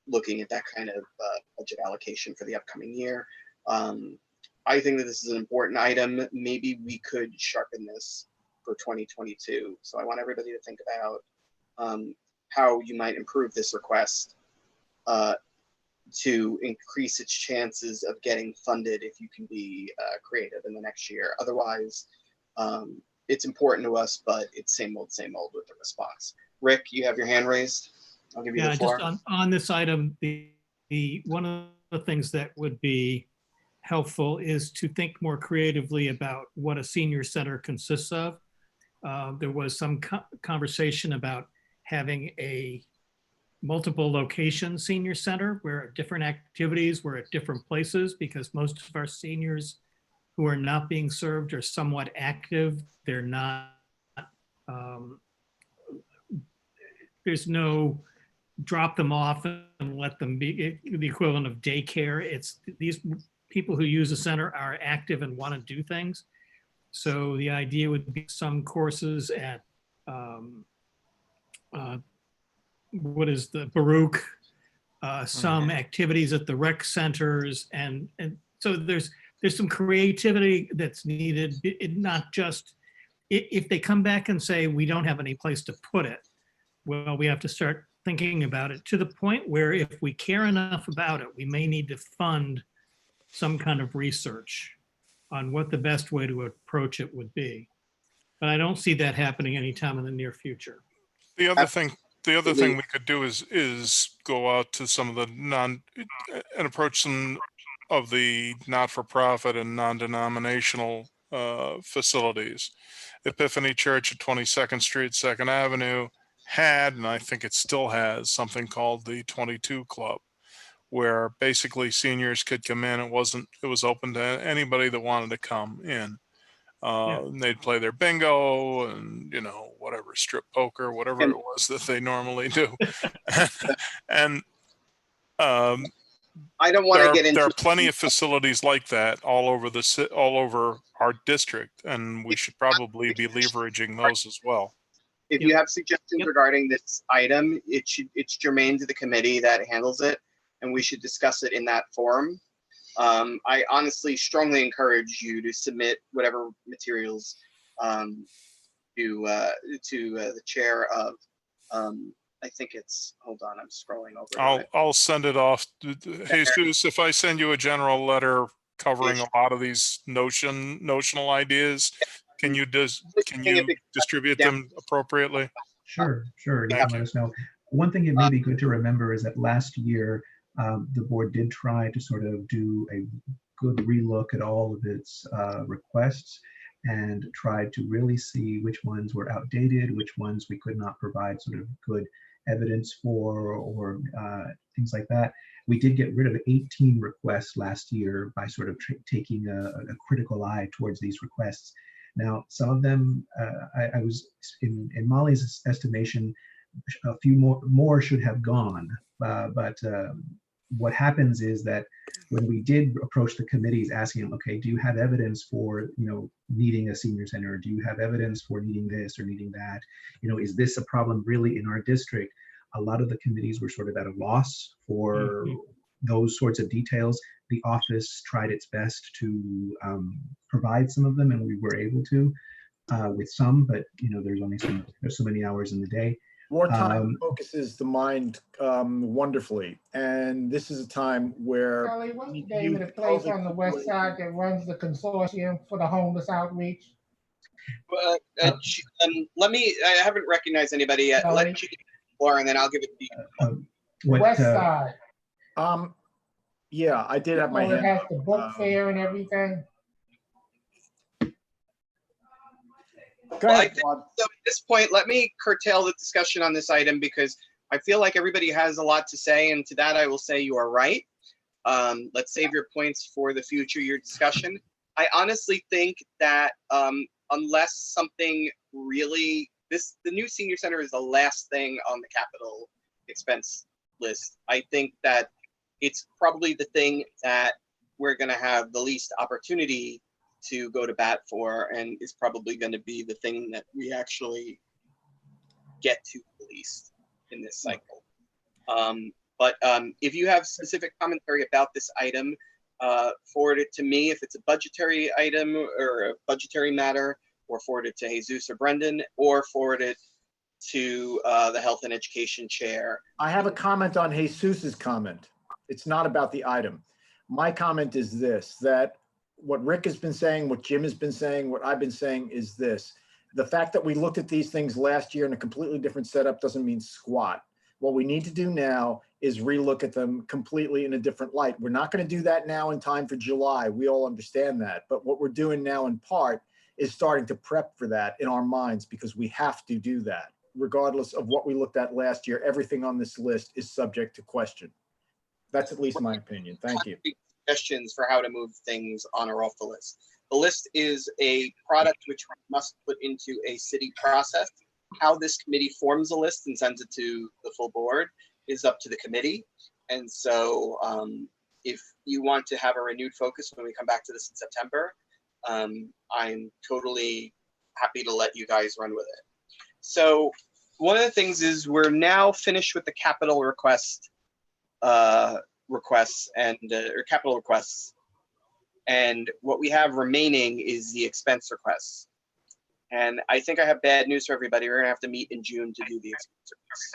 F: looking at that kind of budget allocation for the upcoming year. I think that this is an important item. Maybe we could sharpen this for 2022. So I want everybody to think about how you might improve this request to increase its chances of getting funded if you can be creative in the next year. Otherwise, it's important to us, but it's same old with the response. Rick, you have your hand raised. I'll give you the floor.
A: Just on this item, the one of the things that would be helpful is to think more creatively about what a senior center consists of. There was some conversation about having a multiple location senior center where different activities were at different places, because most of our seniors who are not being served are somewhat active. They're not, there's no drop them off and let them be the equivalent of daycare. It's these people who use the center are active and want to do things. So the idea would be some courses at what is the Baruch, some activities at the rec centers, and so there's some creativity that's needed. Not just if they come back and say, we don't have any place to put it, well, we have to start thinking about it to the point where if we care enough about it, we may need to fund some kind of research on what the best way to approach it would be. But I don't see that happening anytime in the near future.
D: The other thing we could do is go out to some of the and approach some of the not-for-profit and non-denominational facilities. Epiphany Church at 22nd Street, 2nd Avenue had, and I think it still has, something called the 22 Club, where basically seniors could come in. It was open to anybody that wanted to come in. And they'd play their bingo and, whatever, strip poker, whatever it was that they normally do. And
F: I don't want to get into.
D: There are plenty of facilities like that all over our district, and we should probably be leveraging those as well.
F: If you have suggestions regarding this item, it's germane to the committee that handles it, and we should discuss it in that forum. I honestly strongly encourage you to submit whatever materials to the chair of. I think it's. Hold on, I'm scrolling over.
D: I'll send it off. Jesus, if I send you a general letter covering a lot of these notional ideas, can you distribute them appropriately?
G: Sure. You can let us know. One thing it may be good to remember is that last year, the board did try to sort of do a good relook at all of its requests and tried to really see which ones were outdated, which ones we could not provide sort of good evidence for, or things like that. We did get rid of 18 requests last year by sort of taking a critical eye towards these requests. Now, some of them, I was in Molly's estimation, a few more should have gone, but what happens is that when we did approach the committees asking them, okay, do you have evidence for, needing a senior center? Do you have evidence for needing this or needing that? Is this a problem really in our district? A lot of the committees were sort of at a loss for those sorts of details. The office tried its best to provide some of them, and we were able to with some, but there's so many hours in the day.
C: Wartime focuses the mind wonderfully, and this is a time where.
E: Charlie, what's the name of the place on the west side that runs the consortium for the homeless outreach?
F: Let me. I haven't recognized anybody yet.
E: Charlie?
F: Let you get the floor, and then I'll give it to you.
E: West side.
C: Yeah, I did have my
E: It
C: hand
E: has
C: up.
E: the book fair and everything.
C: Go
F: Well,
C: ahead,
F: I think,
C: Claude.
F: so at this point, let me curtail the discussion on this item because I feel like everybody has a lot to say, and to that I will say you are right. Let's save your points for the future, your discussion. I honestly think that unless something really, the new senior center is the last thing on the capital expense list. I think that it's probably the thing that we're going to have the least opportunity to go to bat for, and is probably going to be the thing that we actually get to the least in this cycle. But if you have specific commentary about this item, forward it to me if it's a budgetary item or a budgetary matter, or forward it to Jesus or Brendan, or forward it to the Health and Education Chair.
C: I have a comment on Jesus's comment. It's not about the item. My comment is this, that what Rick has been saying, what Jim has been saying, what I've been saying is this. The fact that we looked at these things last year in a completely different setup doesn't mean squat. What we need to do now is relook at them completely in a different light. We're not going to do that now in time for July. We all understand that. But what we're doing now in part is starting to prep for that in our minds, because we have to do that. Regardless of what we looked at last year, everything on this list is subject to question. That's at least my opinion. Thank you.
F: Suggestions for how to move things on or off the list. The list is a product which we must put into a city process. How this committee forms a list and sends it to the full board is up to the committee. And so if you want to have a renewed focus when we come back to this in September, I'm totally happy to let you guys run with it. So one of the things is we're now finished with the capital requests or capital requests, and what we have remaining is the expense requests. And I think I have bad news for everybody. We're gonna have to meet in June to do the expense requests.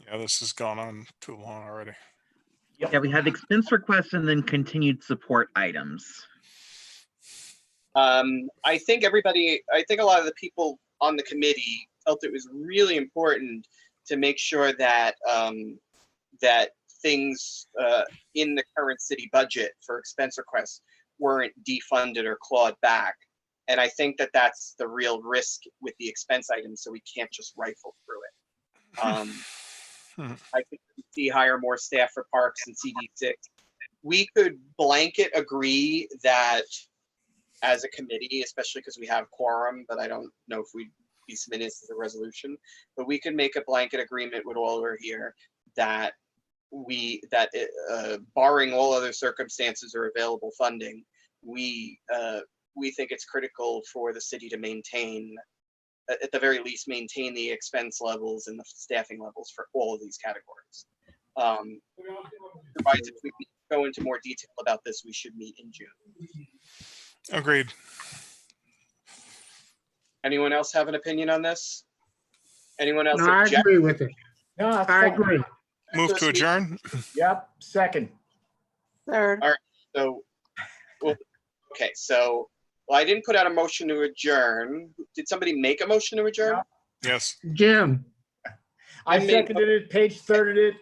D: Yeah, this has gone on too long already.
B: Yeah, we have expense requests and then continued support items.
F: I think a lot of the people on the committee felt it was really important to make sure that that things in the current city budget for expense requests weren't defunded or clawed back. And I think that that's the real risk with the expense items, so we can't just rifle through it. I think we see hire more staff for parks and CD6. We could blanket agree that as a committee, especially because we have quorum, but I don't know if we'd be submitting this as a resolution, but we could make a blanket agreement with all over here that barring all other circumstances or available funding, we think it's critical for the city to maintain, at the very least, maintain the expense levels and the staffing levels for all of these categories. Otherwise, if we go into more detail about this, we should meet in June.
D: Agreed.
F: Anyone else have an opinion on this? Anyone else
E: No, I
F: object?
E: agree with it.
C: No, that's
E: I
C: fine.
E: agree.
D: Move to adjourn.
C: Yep, second.
I: Third.
F: So, well, okay, so, well, I didn't put out a motion to adjourn. Did somebody make a motion to adjourn?
C: No.
D: Yes.
E: Jim,
C: I
F: made-
C: seconded it, Paige thirded it,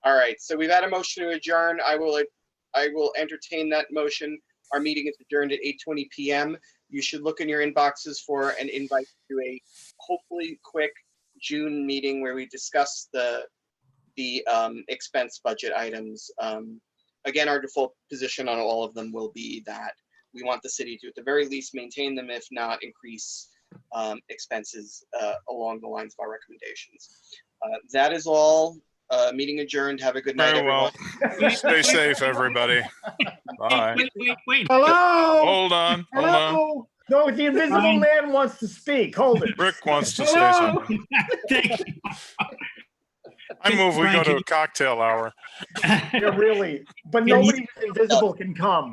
F: All right, so we've had a motion to adjourn. I will entertain that motion. Our meeting is adjourned at 8:20 p.m. You should look in your inboxes for an invite to a hopefully quick June meeting where we discuss the expense budget items. Again, our default position on all of them will be that we want the city to, at the very least, maintain them, if not increase expenses along the lines of our recommendations. That is all. Meeting adjourned. Have a good night,
D: Very well.
F: everyone.
D: Stay safe, everybody. Bye.
A: Wait.
C: hello?
D: Hold on. Hold on.
C: Hello? No, the invisible man wants to speak, hold it.
D: Rick wants to say
C: Hello?
D: something.
A: Thank you.
D: I move we go
A: Brian,
D: to
A: can
D: a cocktail hour.
C: Yeah, really, but
A: Yeah, you-
C: nobody who's invisible can come.